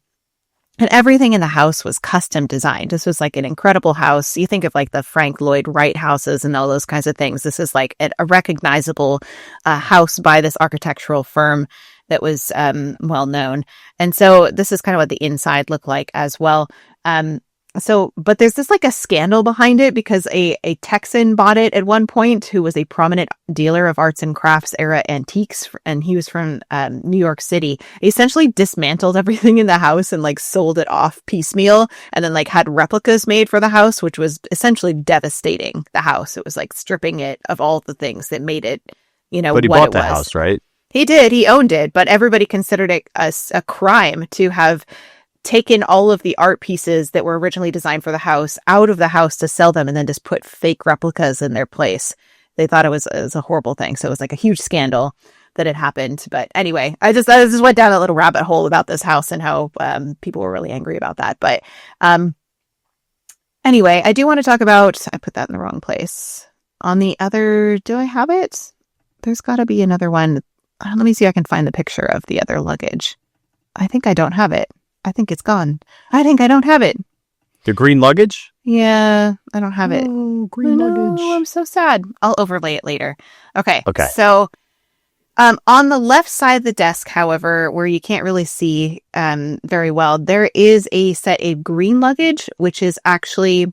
B: And everything in the house was custom designed. This was like an incredible house. You think of like the Frank Lloyd Wright houses and all those kinds of things. This is like a recognizable house by this architectural firm that was well known. And so this is kind of what the inside looked like as well. But there's this like a scandal behind it because a Texan bought it at one point who was a prominent dealer of arts and crafts era antiques. And he was from New York City. He essentially dismantled everything in the house and like sold it off piecemeal and then like had replicas made for the house, which was essentially devastating the house. It was like stripping it of all the things that made it,
A: But he bought the house, right?
B: He did. He owned it, but everybody considered it a crime to have taken all of the art pieces that were originally designed for the house out of the house to sell them and then just put fake replicas in their place. They thought it was a horrible thing. So it was like a huge scandal that had happened. But anyway, I just went down a little rabbit hole about this house and how people were really angry about that. But anyway, I do want to talk about, I put that in the wrong place. On the other, do I have it? There's got to be another one. Let me see if I can find the picture of the other luggage. I think I don't have it. I think it's gone. I think I don't have it.
A: The green luggage?
B: Yeah, I don't have it.
A: Oh, green luggage.
B: I'm so sad. I'll overlay it later. Okay.
A: So,
B: on the left side of the desk, however, where you can't really see very well, there is a set of green luggage, which is actually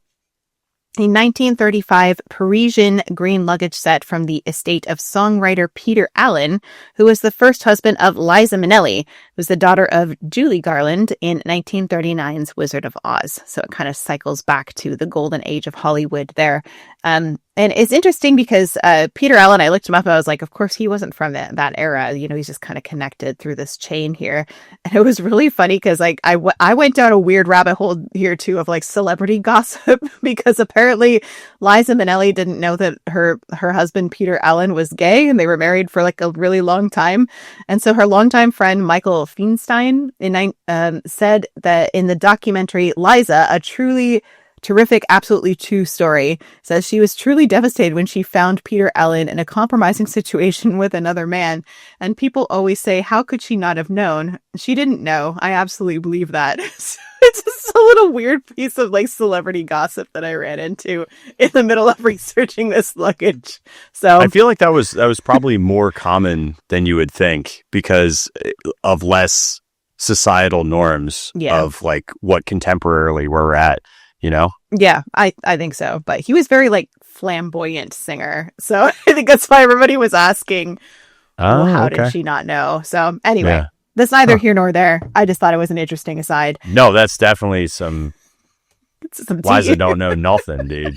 B: a 1935 Parisian green luggage set from the estate of songwriter Peter Allen, who was the first husband of Liza Minnelli, who was the daughter of Julie Garland in 1939's Wizard of Oz. So it kind of cycles back to the golden age of Hollywood there. And it's interesting because Peter Allen, I looked him up. I was like, of course, he wasn't from that era. You know, he's just kind of connected through this chain here. And it was really funny because like I went down a weird rabbit hole here too of like celebrity gossip because apparently Liza Minnelli didn't know that her husband Peter Allen was gay, and they were married for like a really long time. And so her longtime friend Michael Feinstein said that in the documentary Liza, a truly terrific, absolutely true story, says she was truly devastated when she found Peter Allen in a compromising situation with another man. And people always say, how could she not have known? She didn't know. I absolutely believe that. It's just a little weird piece of like celebrity gossip that I ran into in the middle of researching this luggage. So
A: I feel like that was probably more common than you would think because of less societal norms of like what contemporarily we're at. You know?
B: Yeah, I think so. But he was very like flamboyant singer. So I think that's why everybody was asking, well, how did she not know? So anyway, that's neither here nor there. I just thought it was an interesting aside.
A: No, that's definitely some Liza don't know nothing, dude.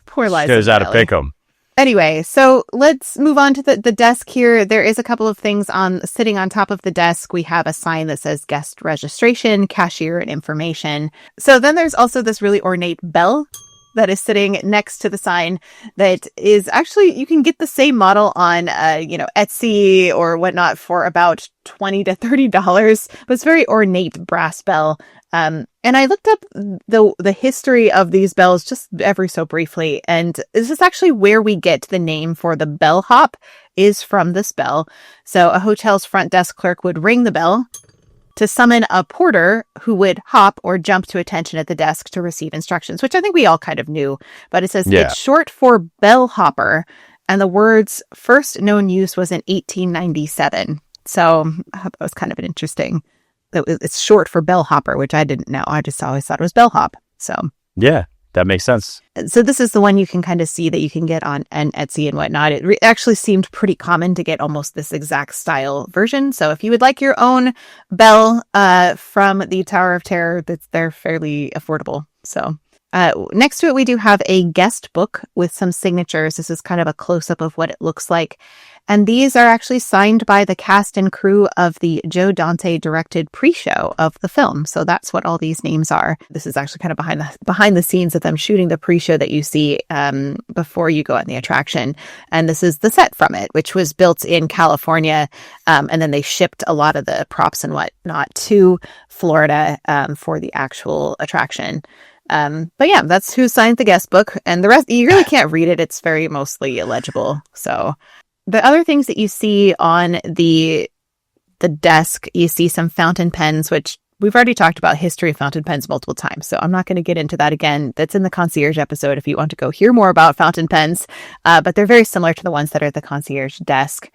B: Poor Liza.
A: Goes out to pick 'em.
B: Anyway, so let's move on to the desk here. There is a couple of things sitting on top of the desk. We have a sign that says guest registration, cashier, and information. So then there's also this really ornate bell that is sitting next to the sign that is actually, you can get the same model on, Etsy or whatnot for about $20 to $30, but it's very ornate brass bell. And I looked up the history of these bells just ever so briefly, and this is actually where we get the name for the bellhop is from this bell. So a hotel's front desk clerk would ring the bell to summon a porter who would hop or jump to attention at the desk to receive instructions, which I think we all kind of knew. But it says it's short for bellhopper, and the word's first known use was in 1897. So I thought that was kind of an interesting. It's short for bellhopper, which I didn't know. I just always thought it was bellhop. So
A: yeah, that makes sense.
B: So this is the one you can kind of see that you can get on Etsy and whatnot. It actually seemed pretty common to get almost this exact style version. So if you would like your own bell from the Tower of Terror, they're fairly affordable. So next to it, we do have a guest book with some signatures. This is kind of a close-up of what it looks like. And these are actually signed by the cast and crew of the Joe Dante directed pre-show of the film. So that's what all these names are. This is actually kind of behind the scenes of them shooting the pre-show that you see before you go on the attraction. And this is the set from it, which was built in California. And then they shipped a lot of the props and whatnot to Florida for the actual attraction. But yeah, that's who signed the guest book. And the rest, you really can't read it. It's very mostly illegible. So the other things that you see on the desk, you see some fountain pens, which we've already talked about history of fountain pens multiple times. So I'm not going to get into that again. That's in the concierge episode if you want to go hear more about fountain pens. But they're very similar to the ones that are at the concierge desk.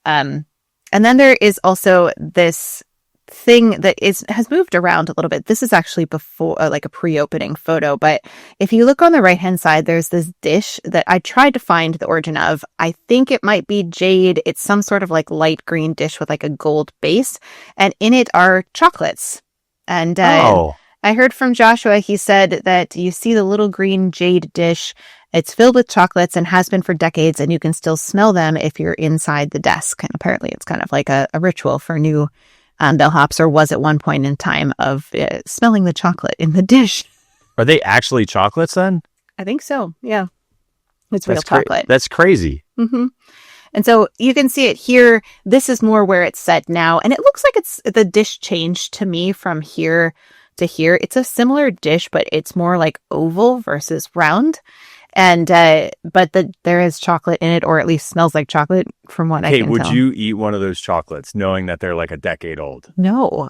B: And then there is also this thing that has moved around a little bit. This is actually before like a pre-opening photo, but if you look on the right hand side, there's this dish that I tried to find the origin of. I think it might be jade. It's some sort of like light green dish with like a gold base, and in it are chocolates. And I heard from Joshua, he said that you see the little green jade dish. It's filled with chocolates and has been for decades, and you can still smell them if you're inside the desk. And apparently it's kind of like a ritual for new bellhops, or was at one point in time, of smelling the chocolate in the dish.
A: Are they actually chocolates then?
B: I think so. Yeah. It's real chocolate.
A: That's crazy.
B: Mm-hmm. And so you can see it here. This is more where it's set now. And it looks like the dish changed to me from here to here. It's a similar dish, but it's more like oval versus round. And but there is chocolate in it, or at least smells like chocolate from what I can tell.
A: Kate, would you eat one of those chocolates knowing that they're like a decade old?
B: No.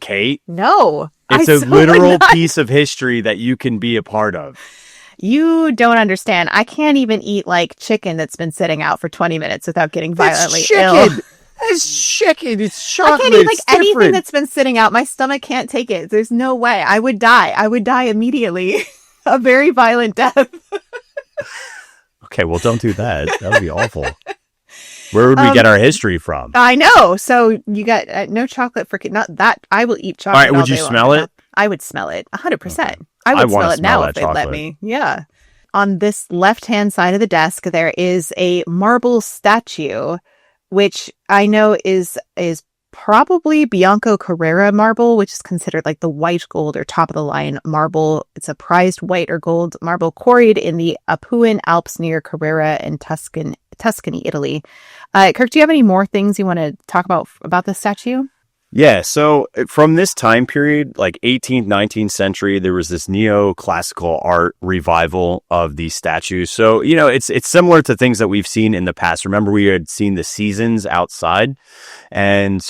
A: Kate?
B: No.
A: It's a literal piece of history that you can be a part of.
B: You don't understand. I can't even eat like chicken that's been sitting out for 20 minutes without getting violently ill.
A: It's chicken. It's chocolate.
B: I can't eat like anything that's been sitting out. My stomach can't take it. There's no way. I would die. I would die immediately. A very violent death.
A: Okay, well, don't do that. That would be awful. Where would we get our history from?
B: I know. So you got no chocolate for not that. I will eat chocolate.
A: All right, would you smell it?
B: I would smell it 100%. I would smell it now if they'd let me. Yeah. on this left-hand side of the desk, there is a marble statue, which I know is probably Bianco Carrera marble, which is considered like the white gold or top of the line marble. It's a prized white or gold marble quarried in the Apuan Alps near Carrera in Tuscany, Italy. Kirk, do you have any more things you want to talk about this statue?
A: Yeah, so from this time period, like 18th, 19th century, there was this neoclassical art revival of these statues. So, you know, it's similar to things that we've seen in the past. Remember, we had seen the seasons outside. And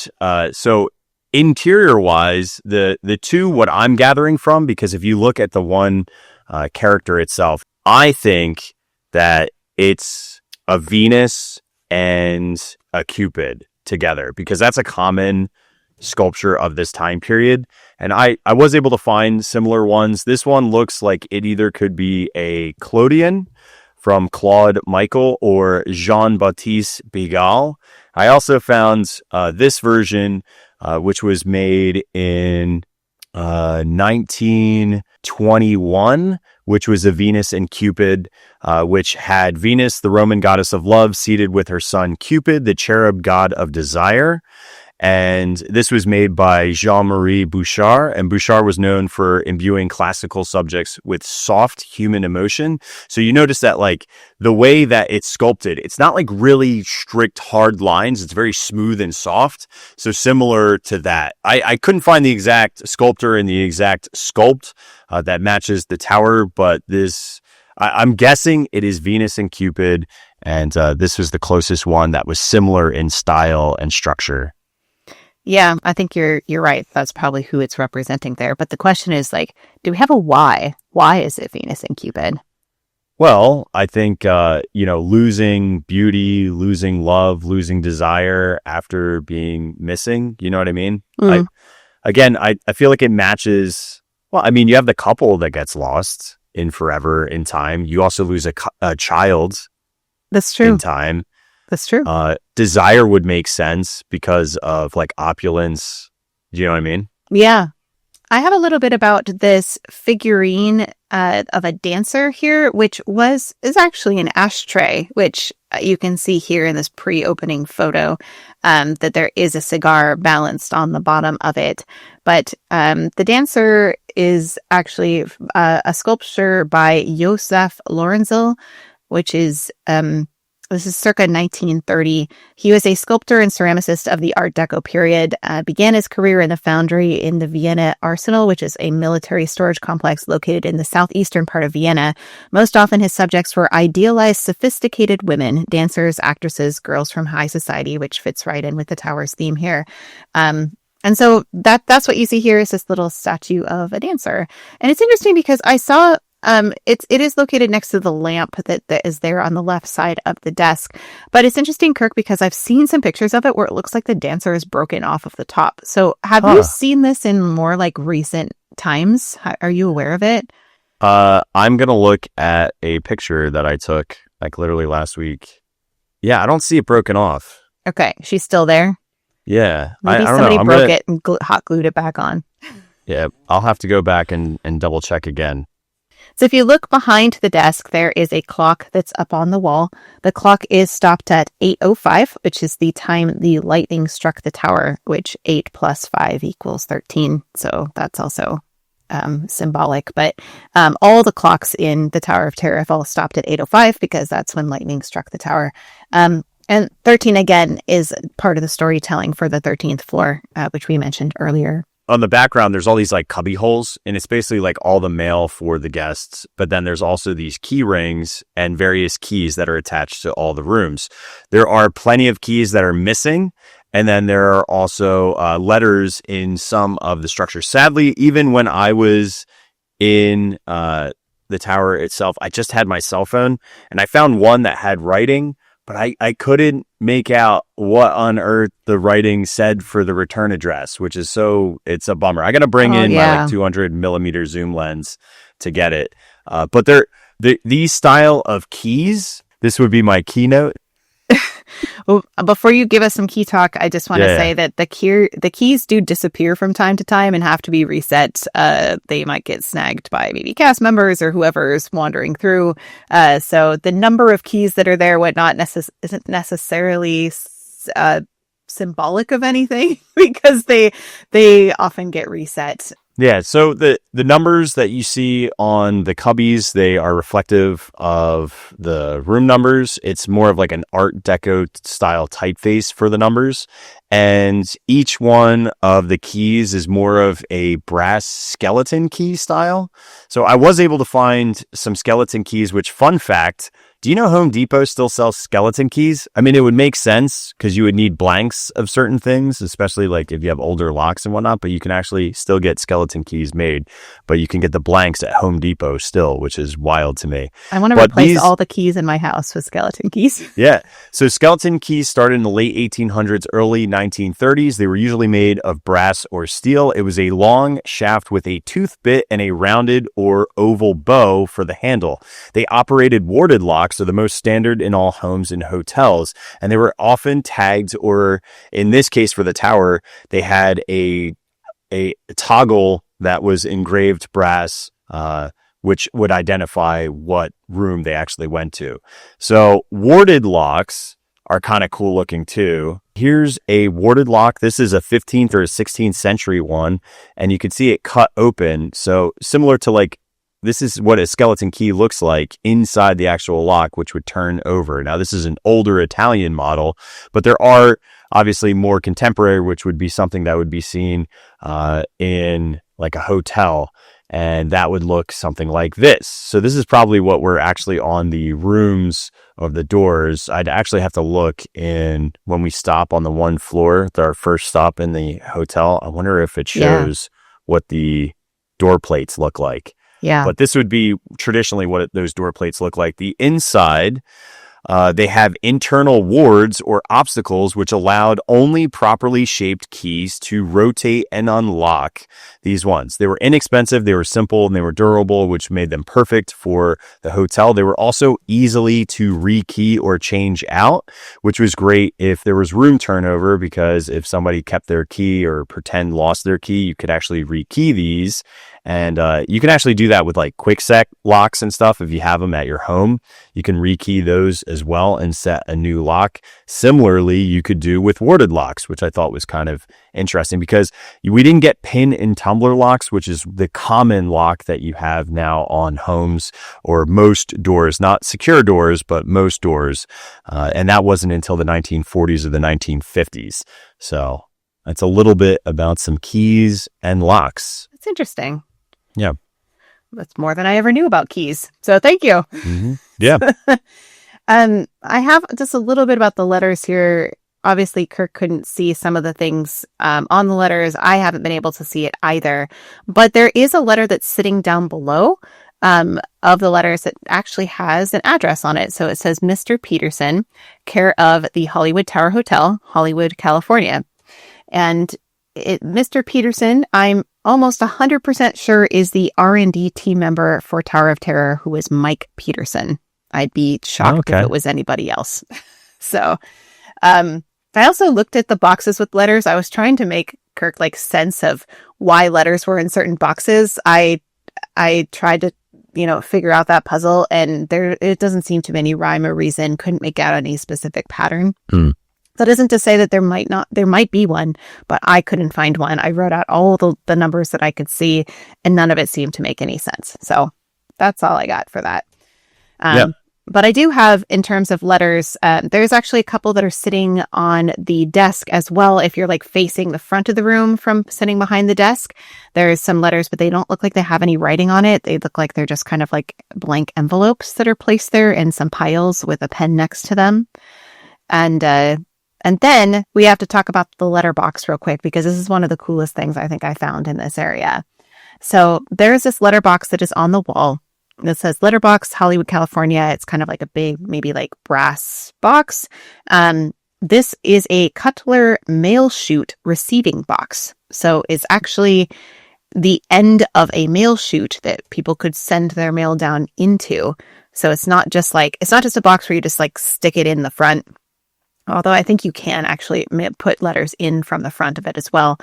A: so interior-wise, the two, what I'm gathering from, because if you look at the one character itself, I think that it's a Venus and a Cupid together, because that's a common sculpture of this time period. And I was able to find similar ones. This one looks like it either could be a Clodion from Claude Michael or Jean-Baptiste Pigalle. I also found this version, which was made in 1921, which was a Venus and Cupid, which had Venus, the Roman goddess of love, seated with her son Cupid, the cherub god of desire. And this was made by Jean-Marie Bouchard, and Bouchard was known for imbuing classical subjects with soft human emotion. So you notice that, like, the way that it's sculpted, it's not like really strict, hard lines. It's very smooth and soft. So similar to that. I couldn't find the exact sculptor and the exact sculpt that matches the tower, but I'm guessing it is Venus and Cupid, and this was the closest one that was similar in style and structure.
B: Yeah, I think you're right. That's probably who it's representing there. But the question is, like, do we have a why? Why is it Venus and Cupid?
A: Well, I think, losing beauty, losing love, losing desire after being missing. You know what I mean?
B: Mm.
A: I feel like it matches. Well, I mean, you have the couple that gets lost in forever in time. You also lose a child.
B: That's true.
A: In time.
B: That's true.
A: Desire would make sense because of like opulence. Do you know what I mean?
B: Yeah. I have a little bit about this figurine of a dancer here, which is actually an ashtray, which you can see here in this pre-opening photo, that there is a cigar balanced on the bottom of it. But the dancer is actually a sculpture by Josef Lorenzel, which is... This is circa 1930. He was a sculptor and ceramicist of the Art Deco period, began his career in the foundry in the Vienna Arsenal, which is a military storage complex located in the southeastern part of Vienna. Most often his subjects were idealized, sophisticated women, dancers, actresses, girls from high society, which fits right in with the tower's theme here. And so that's what you see here is this little statue of a dancer. And it's interesting because I saw... it is located next to the lamp that is there on the left side of the desk. But it's interesting, Kirk, because I've seen some pictures of it where it looks like the dancer is broken off of the top. So have you seen this in more like recent times? Are you aware of it?
A: I'm going to look at a picture that I took like literally last week. Yeah, I don't see it broken off.
B: Okay. She's still there?
A: Yeah.
B: Maybe
A: I don't
B: somebody
A: know.
B: broke it and hot glued it back on.
A: Yeah, I'll have to go back and double check again.
B: So if you look behind the desk, there is a clock that's up on the wall. The clock is stopped at 8:05, which is the time the lightning struck the tower, which 8 plus 5 equals 13. So that's also symbolic. But all the clocks in the Tower of Terror have all stopped at 8:05 because that's when lightning struck the tower. And 13, again, is part of the storytelling for the 13th floor, which we mentioned earlier.
A: On the background, there's all these like cubby holes, and it's basically like all the mail for the guests. But then there's also these key rings and various keys that are attached to all the rooms. There are plenty of keys that are missing. And then there are also letters in some of the structures. Sadly, even when I was in the tower itself, I just had my cell phone and I found one that had writing, but I couldn't make out what on earth the writing said for the return address, which is it's a bummer. I got to bring in my like 200 millimeter zoom lens to get it. But these style of keys, this would be my keynote.
B: Well, before you give us some key talk, I just want to say that the keys do disappear from time to time and have to be reset. They might get snagged by maybe cast members or whoever's wandering through. So the number of keys that are there, isn't necessarily symbolic of anything because they often get reset.
A: Yeah, so the numbers that you see on the cubbies, they are reflective of the room numbers. It's more of like an Art Deco style typeface for the numbers. And each one of the keys is more of a brass skeleton key style. So I was able to find some skeleton keys, which, fun fact, do you know Home Depot still sells skeleton keys? I mean, it would make sense because you would need blanks of certain things, especially like if you have older locks and whatnot, but you can actually still get skeleton keys made, but you can get the blanks at Home Depot still, which is wild to me.
B: I want to replace all the keys in my house with skeleton keys.
A: Yeah. So skeleton keys started in the late 1800s, early 1930s. They were usually made of brass or steel. It was a long shaft with a tooth bit and a rounded or oval bow for the handle. They operated warded locks, so the most standard in all homes and hotels, and they were often tagged, or in this case for the tower, they had a toggle that was engraved brass, which would identify what room they actually went to. So warded locks are kind of cool looking too. Here's a warded lock. This is a 15th or a 16th century one, and you can see it cut open. So similar to like, this is what a skeleton key looks like inside the actual lock, which would turn over. Now, this is an older Italian model, but there are obviously more contemporary, which would be something that would be seen in like a hotel, and that would look something like this. So this is probably what we're actually on the rooms of the doors. I'd actually have to look in when we stop on the one floor, our first stop in the hotel. I wonder if it shows what the door plates look like.
B: Yeah.
A: But this would be traditionally what those door plates look like. The inside, they have internal wards or obstacles, which allowed only properly shaped keys to rotate and unlock these ones. They were inexpensive, they were simple, and they were durable, which made them perfect for the hotel. They were also easily to rekey or change out, which was great if there was room turnover, because if somebody kept their key or pretend lost their key, you could actually rekey these. And you can actually do that with like quick set locks and stuff. If you have them at your home, you can rekey those as well and set a new lock. Similarly, you could do with warded locks, which I thought was kind of interesting because we didn't get pin and tumbler locks, which is the common lock that you have now on homes or most doors, not secure doors, but most doors. And that wasn't until the 1940s or the 1950s. So that's a little bit about some keys and locks.
B: It's interesting.
A: Yeah.
B: That's more than I ever knew about keys. So thank you.
A: Mm-hmm. Yeah.
B: I have just a little bit about the letters here. Obviously, Kirk couldn't see some of the things on the letters. I haven't been able to see it either. But there is a letter that's sitting down below of the letters that actually has an address on it. So it says Mr. Peterson, care of the Hollywood Tower Hotel, Hollywood, California. And Mr. Peterson, I'm almost 100% sure, is the R&D team member for Tower of Terror, who is Mike Peterson. I'd be shocked if it was anybody else. So I also looked at the boxes with letters. I was trying to make Kirk like sense of why letters were in certain boxes. I tried to, figure out that puzzle, and it doesn't seem to be any rhyme or reason. Couldn't make out any specific pattern. That isn't to say that there might be one, but I couldn't find one. I wrote out all the numbers that I could see, and none of it seemed to make any sense. So that's all I got for that. But I do have, in terms of letters, there's actually a couple that are sitting on the desk as well. If you're like facing the front of the room from sitting behind the desk, there's some letters, but they don't look like they have any writing on it. They look like they're just kind of like blank envelopes that are placed there in some piles with a pen next to them. And then we have to talk about the letterbox real quick, because this is one of the coolest things I think I found in this area. So there's this letterbox that is on the wall that says Letterbox, Hollywood, California. It's kind of like a big, maybe like brass box. This is a Cutler mail chute receiving box. So it's actually the end of a mail chute that people could send their mail down into. So it's not just a box where you just like stick it in the front. Although I think you can actually put letters in from the front of it as well.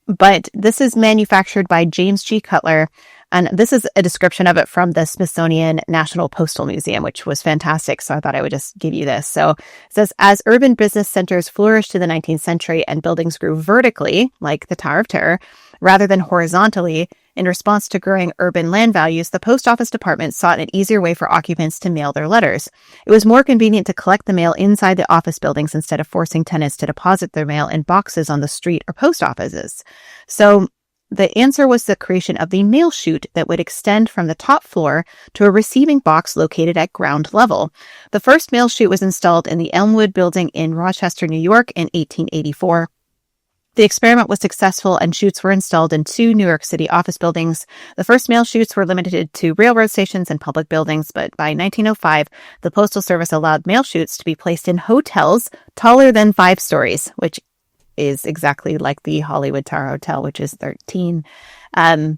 B: But this is manufactured by James G. Cutler. And this is a description of it from the Smithsonian National Postal Museum, which was fantastic. So I thought I would just give you this. So it says, as urban business centers flourished in the 19th century and buildings grew vertically, like the Tower of Terror, rather than horizontally, in response to growing urban land values, the post office department sought an easier way for occupants to mail their letters. It was more convenient to collect the mail inside the office buildings instead of forcing tenants to deposit their mail in boxes on the street or post offices. So the answer was the creation of the mail chute that would extend from the top floor to a receiving box located at ground level. The first mail chute was installed in the Elmwood Building in Rochester, New York in 1884. The experiment was successful and chutes were installed in 2 New York City office buildings. The first mail chutes were limited to railroad stations and public buildings, but by 1905, the Postal Service allowed mail chutes to be placed in hotels taller than 5 stories, which is exactly like the Hollywood Tower Hotel, which is 13, and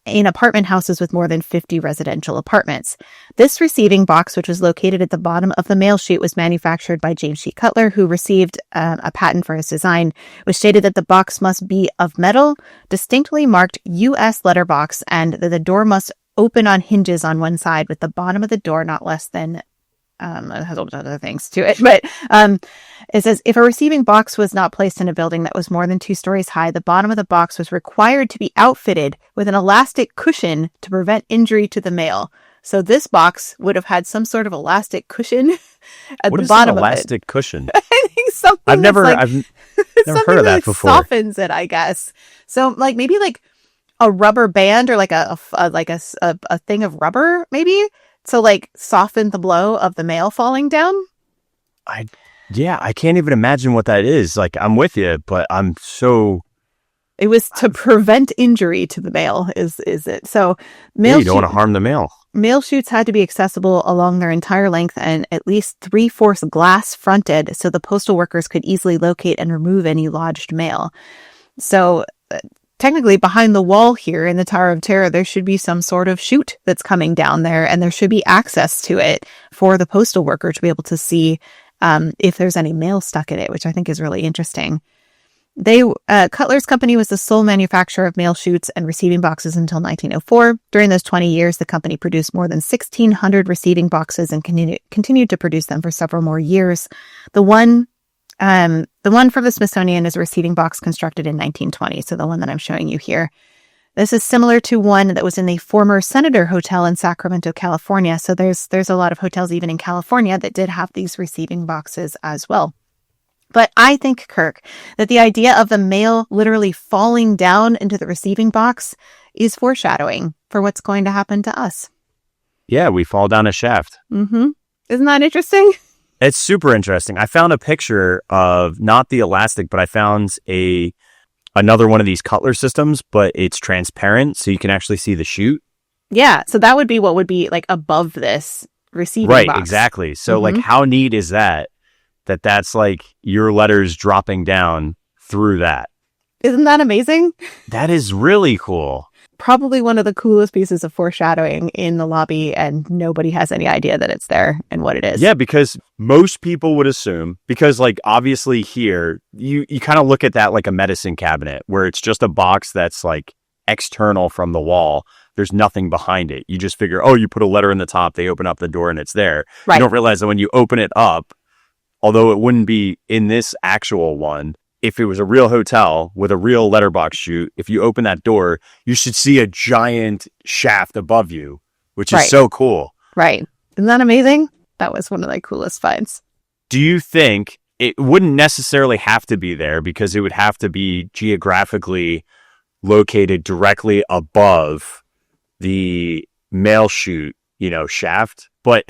B: in apartment houses with more than 50 residential apartments. This receiving box, which was located at the bottom of the mail chute, was manufactured by James G. Cutler, who received a patent for his design, which stated that the box must be of metal, distinctly marked U.S. letterbox, and that the door must open on hinges on one side, with the bottom of the door not less than it has other things to it, but it says, if a receiving box was not placed in a building that was more than 2 stories high, the bottom of the box was required to be outfitted with an elastic cushion to prevent injury to the mail. So this box would have had some sort of elastic cushion at the bottom of it. What is an
A: elastic cushion?
B: I think something
A: I've never heard of that before.
B: Softens it, I guess. So like maybe like a rubber band or like a thing of rubber, maybe. So, like, soften the blow of the mail falling down?
A: I can't even imagine what that is. Like, I'm with you, but I'm so...
B: It was to prevent injury to the mail, is it? So,
A: you don't want to harm the mail.
B: Mail chutes had to be accessible along their entire length and at least 3/4 glass fronted, so the postal workers could easily locate and remove any lodged mail. So... technically, behind the wall here in the Tower of Terror, there should be some sort of chute that's coming down there, and there should be access to it for the postal worker to be able to see if there's any mail stuck in it, which I think is really interesting. Cutler's company was the sole manufacturer of mail chutes and receiving boxes until 1904. During those 20 years, the company produced more than 1,600 receiving boxes and continued to produce them for several more years. The one from the Smithsonian is a receiving box constructed in 1920, so the one that I'm showing you here. This is similar to one that was in the former Senator Hotel in Sacramento, California. So there's a lot of hotels even in California that did have these receiving boxes as well. But I think, Kirk, that the idea of the mail literally falling down into the receiving box is foreshadowing for what's going to happen to us.
A: Yeah, we fall down a shaft.
B: Mm-hmm. Isn't that interesting?
A: It's super interesting. I found a picture of not the elastic, but I found another one of these Cutler systems, but it's transparent, so you can actually see the chute.
B: Yeah, so that would be what would be like above this receiving box.
A: Right, exactly. So like how neat is that that's like your letters dropping down through that?
B: Isn't that amazing?
A: That is really cool.
B: Probably one of the coolest pieces of foreshadowing in the lobby, and nobody has any idea that it's there and what it is.
A: Yeah, because most people would assume, because like obviously here, you kind of look at that like a medicine cabinet where it's just a box that's like external from the wall. There's nothing behind it. You just figure, oh, you put a letter in the top, they open up the door and it's there. Right. You don't realize that when you open it up, although it wouldn't be in this actual one, if it was a real hotel with a real letterbox chute, if you open that door, you should see a giant shaft above you, which is so cool.
B: Right. Isn't that amazing? That was one of the coolest finds.
A: Do you think it wouldn't necessarily have to be there because it would have to be geographically located directly above the mail chute, shaft? But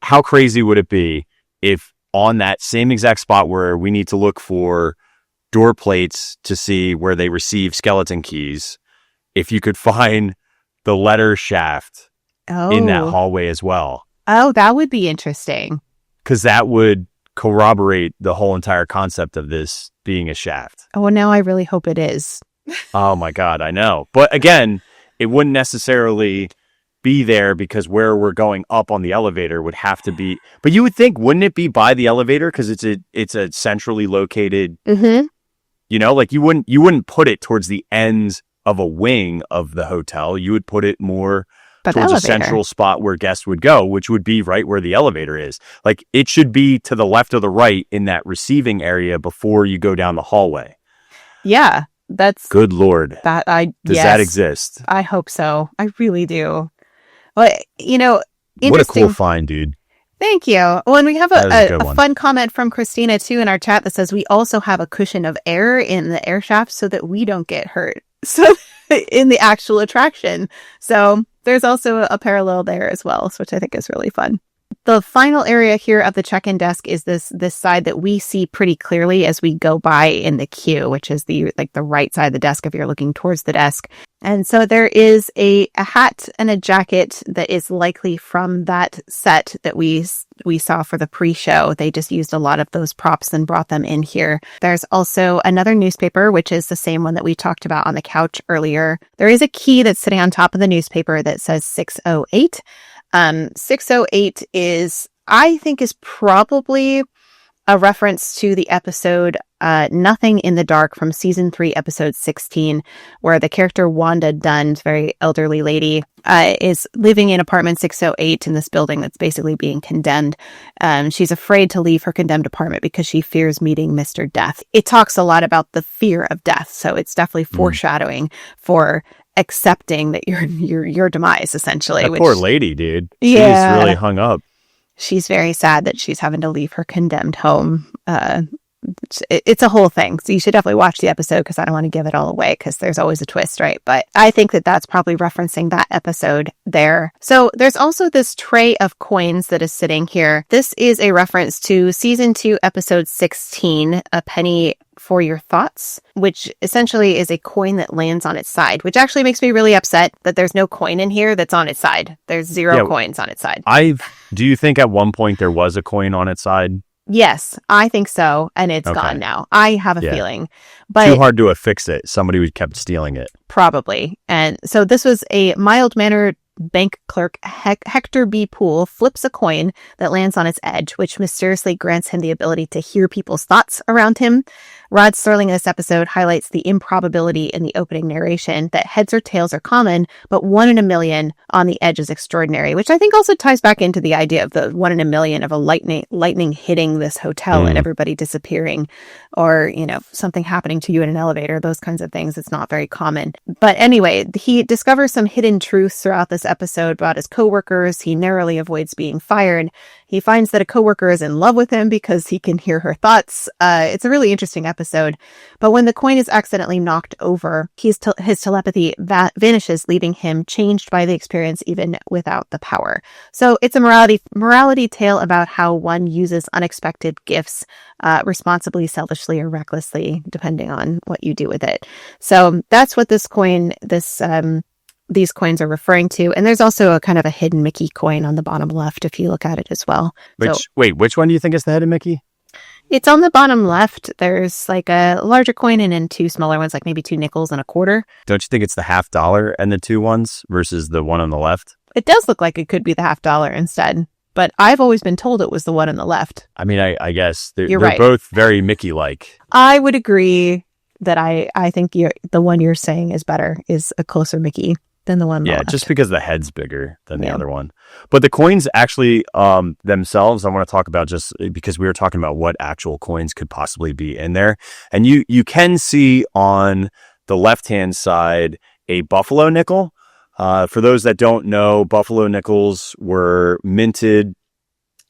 A: how crazy would it be if on that same exact spot where we need to look for door plates to see where they receive skeleton keys, if you could find the letter shaft in that hallway as well?
B: Oh, that would be interesting.
A: Because that would corroborate the whole entire concept of this being a shaft.
B: Oh, well, now I really hope it is.
A: Oh my God, I know. But again, it wouldn't necessarily be there because where we're going up on the elevator would have to be. But you would think, wouldn't it be by the elevator because it's a centrally located.
B: Mm-hmm.
A: You know, like you wouldn't put it towards the ends of a wing of the hotel. You would put it more towards a central spot where guests would go, which would be right where the elevator is. Like it should be to the left or the right in that receiving area before you go down the hallway.
B: Yeah, that's
A: good Lord.
B: Does
A: that exist?
B: I hope so. I really do. Well, you know,
A: what a cool find, dude.
B: Thank you. Well, and we have a fun comment from Christina, too, in our chat that says we also have a cushion of air in the air shaft so that we don't get hurt. So in the actual attraction. So there's also a parallel there as well, which I think is really fun. The final area here of the check-in desk is this side that we see pretty clearly as we go by in the queue, which is the right side of the desk if you're looking towards the desk. And so there is a hat and a jacket that is likely from that set that we saw for the pre-show. They just used a lot of those props and brought them in here. There's also another newspaper, which is the same one that we talked about on the couch earlier. There is a key that's sitting on top of the newspaper that says 608. 608 is probably a reference to the episode Nothing in the Dark from season 3, episode 16, where the character Wanda Dunn, very elderly lady, is living in apartment 608 in this building that's basically being condemned. She's afraid to leave her condemned apartment because she fears meeting Mr. Death. It talks a lot about the fear of death, so it's definitely foreshadowing for accepting that your demise, essentially.
A: That poor lady, dude.
B: Yeah.
A: She's really hung up.
B: She's very sad that she's having to leave her condemned home. It's a whole thing. So you should definitely watch the episode because I don't want to give it all away because there's always a twist, right? But I think that that's probably referencing that episode there. So there's also this tray of coins that is sitting here. This is a reference to season 2, episode 16, A Penny for Your Thoughts, which essentially is a coin that lands on its side, which actually makes me really upset that there's no coin in here that's on its side. There's zero coins on its side.
A: Do you think at one point there was a coin on its side?
B: Yes, I think so. And it's gone now. I have a feeling. But
A: too hard to fix it. Somebody would kept stealing it.
B: Probably. And so this was a mild-mannered bank clerk, Hector B. Poole, flips a coin that lands on its edge, which mysteriously grants him the ability to hear people's thoughts around him. Rod Serling in this episode highlights the improbability in the opening narration that heads or tails are common, but 1 in a million on the edge is extraordinary, which I think also ties back into the idea of the 1 in a million of a lightning hitting this hotel and everybody disappearing, or, something happening to you in an elevator, those kinds of things. It's not very common. But anyway, he discovers some hidden truths throughout this episode about his coworkers. He narrowly avoids being fired. He finds that a coworker is in love with him because he can hear her thoughts. It's a really interesting episode. But when the coin is accidentally knocked over, his telepathy vanishes, leaving him changed by the experience even without the power. So it's a morality tale about how one uses unexpected gifts responsibly, selfishly, or recklessly, depending on what you do with it. So that's what these coins are referring to. And there's also a kind of a hidden Mickey coin on the bottom left if you look at it as well.
A: Which one do you think is the hidden Mickey?
B: It's on the bottom left. There's like a larger coin and then 2 smaller ones, like maybe 2 nickels and a quarter.
A: Don't you think it's the $50 and the 2 ones versus the one on the left?
B: It does look like it could be the $50 instead. But I've always been told it was the one on the left.
A: I mean, I guess they're
B: right.
A: Both very Mickey-like.
B: I would agree that I think the one you're saying is better, is a closer Mickey than the one on the left.
A: Just because the head's bigger than the other one. But the coins actually themselves, I want to talk about just because we were talking about what actual coins could possibly be in there. And you can see on the left-hand side a buffalo nickel. For those that don't know, buffalo nickels were minted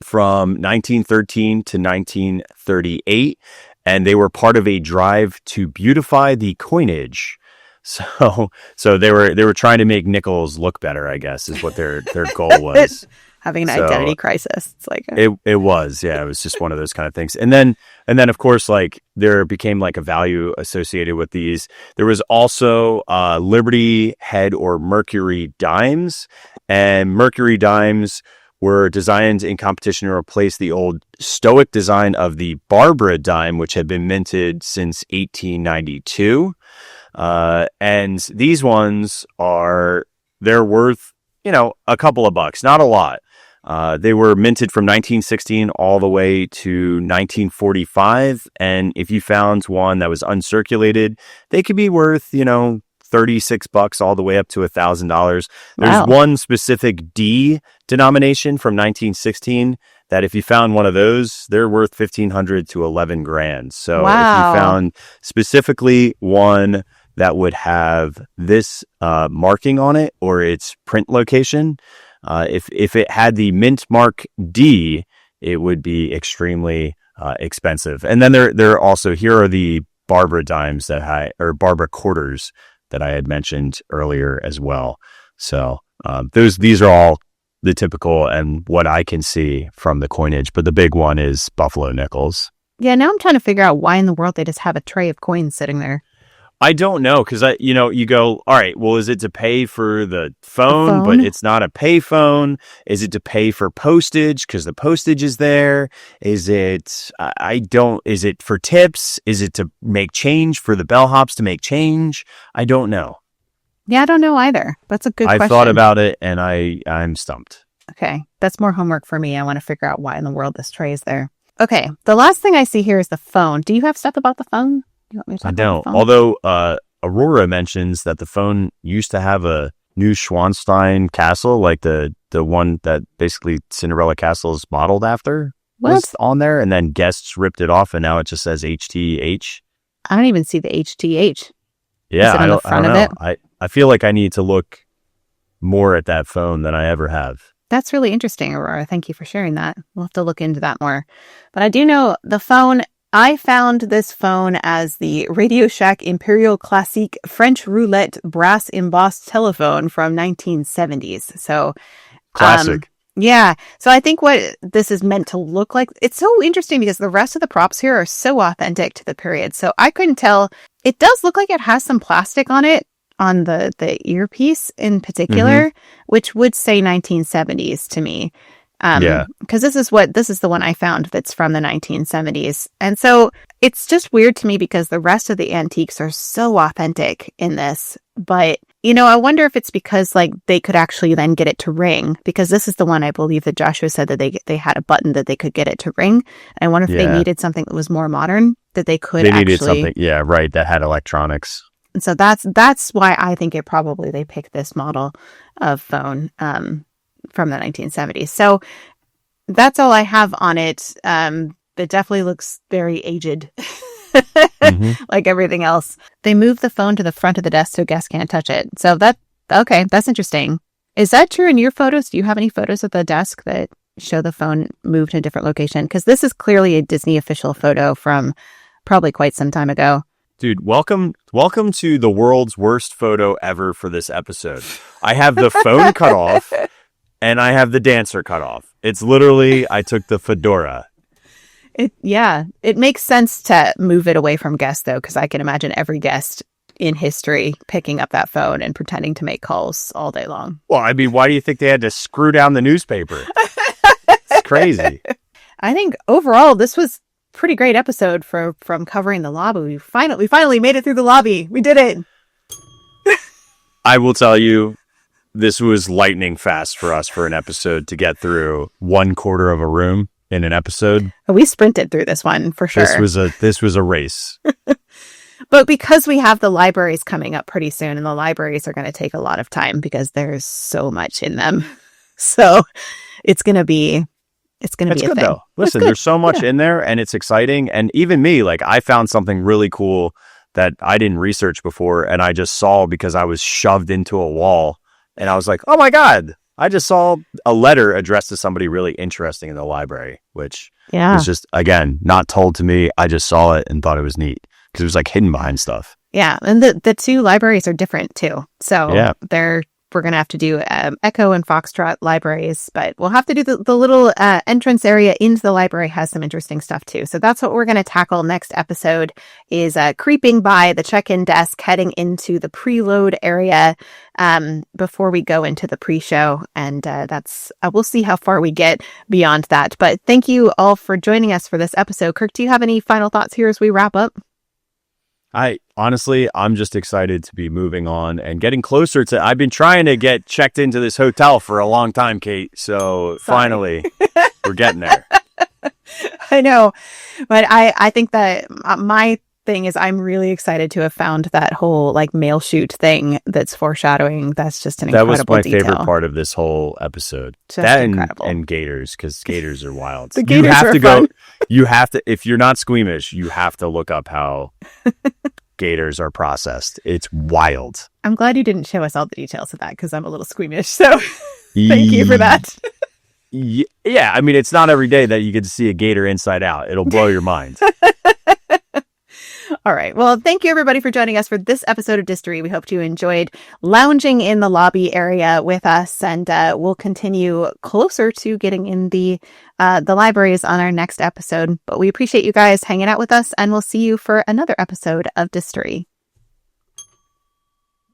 A: from 1913 to 1938, and they were part of a drive to beautify the coinage. So they were trying to make nickels look better, I guess, is what their goal was.
B: Having an identity crisis. It's like
A: it was, yeah. It was just one of those kind of things. And then of course, like there became like a value associated with these. There was also Liberty head or Mercury dimes, and Mercury dimes were designed in competition to replace the old Stoic design of the Barbara dime, which had been minted since 1892. And these ones they're worth a couple of bucks, not a lot. They were minted from 1916 all the way to 1945. And if you found one that was uncirculated, they could be worth, $36 all the way up to $1,000. There's
B: Wow.
A: one specific D denomination from 1916 that if you found one of those, they're worth $1,500 to $11,000. So
B: Wow.
A: if you found specifically one that would have this marking on it or its print location, if it had the mint mark D, it would be extremely expensive. And then there also, here are the Barbara dimes or Barbara quarters that I had mentioned earlier as well. So these are all the typical and what I can see from the coinage, but the big one is Buffalo nickels.
B: Yeah, now I'm trying to figure out why in the world they just have a tray of coins sitting there.
A: I don't know, because you go, all right, well, is it to pay for the phone, but it's not a pay phone? Is it to pay for postage because the postage is there? Is it, is it for tips? Is it to make change for the bellhops to make change? I don't know.
B: Yeah, I don't know either. That's a good question.
A: I thought about it and I'm stumped.
B: Okay, that's more homework for me. I want to figure out why in the world this tray is there. Okay, the last thing I see here is the phone. Do you have stuff about the phone? You want me to talk
A: I
B: about
A: don't.
B: the phone?
A: Although Aurora mentions that the phone used to have a new Schwanstein castle, like the one that basically Cinderella Castle is modeled after, was on there, and then guests ripped it off, and now it just says HTH.
B: I don't even see the HTH.
A: Yeah,
B: Is it on the front
A: I
B: of
A: don't know.
B: it?
A: I feel like I need to look more at that phone than I ever have.
B: That's really interesting, Aurora. Thank you for sharing that. We'll have to look into that more. But I do know the phone. I found this phone as the Radio Shack Imperial Classique French Roulette brass embossed telephone from 1970s. So
A: Classic.
B: Yeah. So I think what this is meant to look like, it's so interesting because the rest of the props here are so authentic to the period. So I couldn't tell. It does look like it has some plastic on it, on the earpiece in particular, which would say 1970s to me. Because this is the one I found that's from the 1970s. And so it's just weird to me because the rest of the antiques are so authentic in this. But, I wonder if it's because like they could actually then get it to ring, because this is the one I believe that Joshua said that they had a button that they could get it to ring. And I wonder if they needed something that was more modern that they could
A: needed something, that had electronics.
B: And so that's why I think they picked this model of phone from the 1970s. So that's all I have on it. It definitely looks very aged, like everything else. They moved the phone to the front of the desk so guests can't touch it. So that's interesting. Is that true in your photos? Do you have any photos of the desk that show the phone moved to a different location? Because this is clearly a Disney official photo from probably quite some time ago.
A: Dude, welcome to the world's worst photo ever for this episode. I have the phone cut off and I have the dancer cut off. It's literally, I took the fedora.
B: It makes sense to move it away from guests though, because I can imagine every guest in history picking up that phone and pretending to make calls all day long.
A: Well, I mean, why do you think they had to screw down the newspaper? It's crazy.
B: I think overall this was pretty great episode from covering the lobby. We finally made it through the lobby. We did it.
A: I will tell you, this was lightning fast for us for an episode to get through 1/4 of a room in an episode.
B: We sprinted through this one for sure.
A: This was a race.
B: But because we have the libraries coming up pretty soon, and the libraries are going to take a lot of time because there's so much in them. So it's going to be a thing.
A: Though. Listen, there's so much in there and it's exciting. And even me, like I found something really cool that I didn't research before and I just saw because I was shoved into a wall and I was like, oh my God, I just saw a letter addressed to somebody really interesting in the library, which was just, again, not told to me. I just saw it and thought it was neat because it was like hidden behind stuff. Yeah.
B: And the two libraries are different too. So we're going to have to do Echo and Foxtrot libraries, but we'll have to do the little entrance area into the library has some interesting stuff too. So that's what we're going to tackle next episode is creeping by the check-in desk, heading into the preload area before we go into the pre-show. And we'll see how far we get beyond that. But thank you all for joining us for this episode. Kirk, do you have any final thoughts here as we wrap up?
A: I'm just excited to be moving on and getting closer to. I've been trying to get checked into this hotel for a long time, Kate. So finally, we're getting there.
B: I know, but I think that my thing is I'm really excited to have found that whole like mail chute thing that's foreshadowing. That's just an incredible
A: That was my
B: detail.
A: favorite part of this whole episode.
B: Just
A: that
B: incredible.
A: and gators, because gators are wild.
B: The gators
A: you have
B: are
A: to
B: fun.
A: go. You have to, if you're not squeamish, you have to look up how gators are processed. It's wild.
B: I'm glad you didn't show us all the details of that because I'm a little squeamish. So thank you for that.
A: Yeah, I mean, it's not every day that you get to see a gator inside out. It'll blow your mind.
B: All right. Well, thank you everybody for joining us for this episode of Distory. We hope you enjoyed lounging in the lobby area with us, and we'll continue closer to getting in the libraries on our next episode. But we appreciate you guys hanging out with us, and we'll see you for another episode of Distory.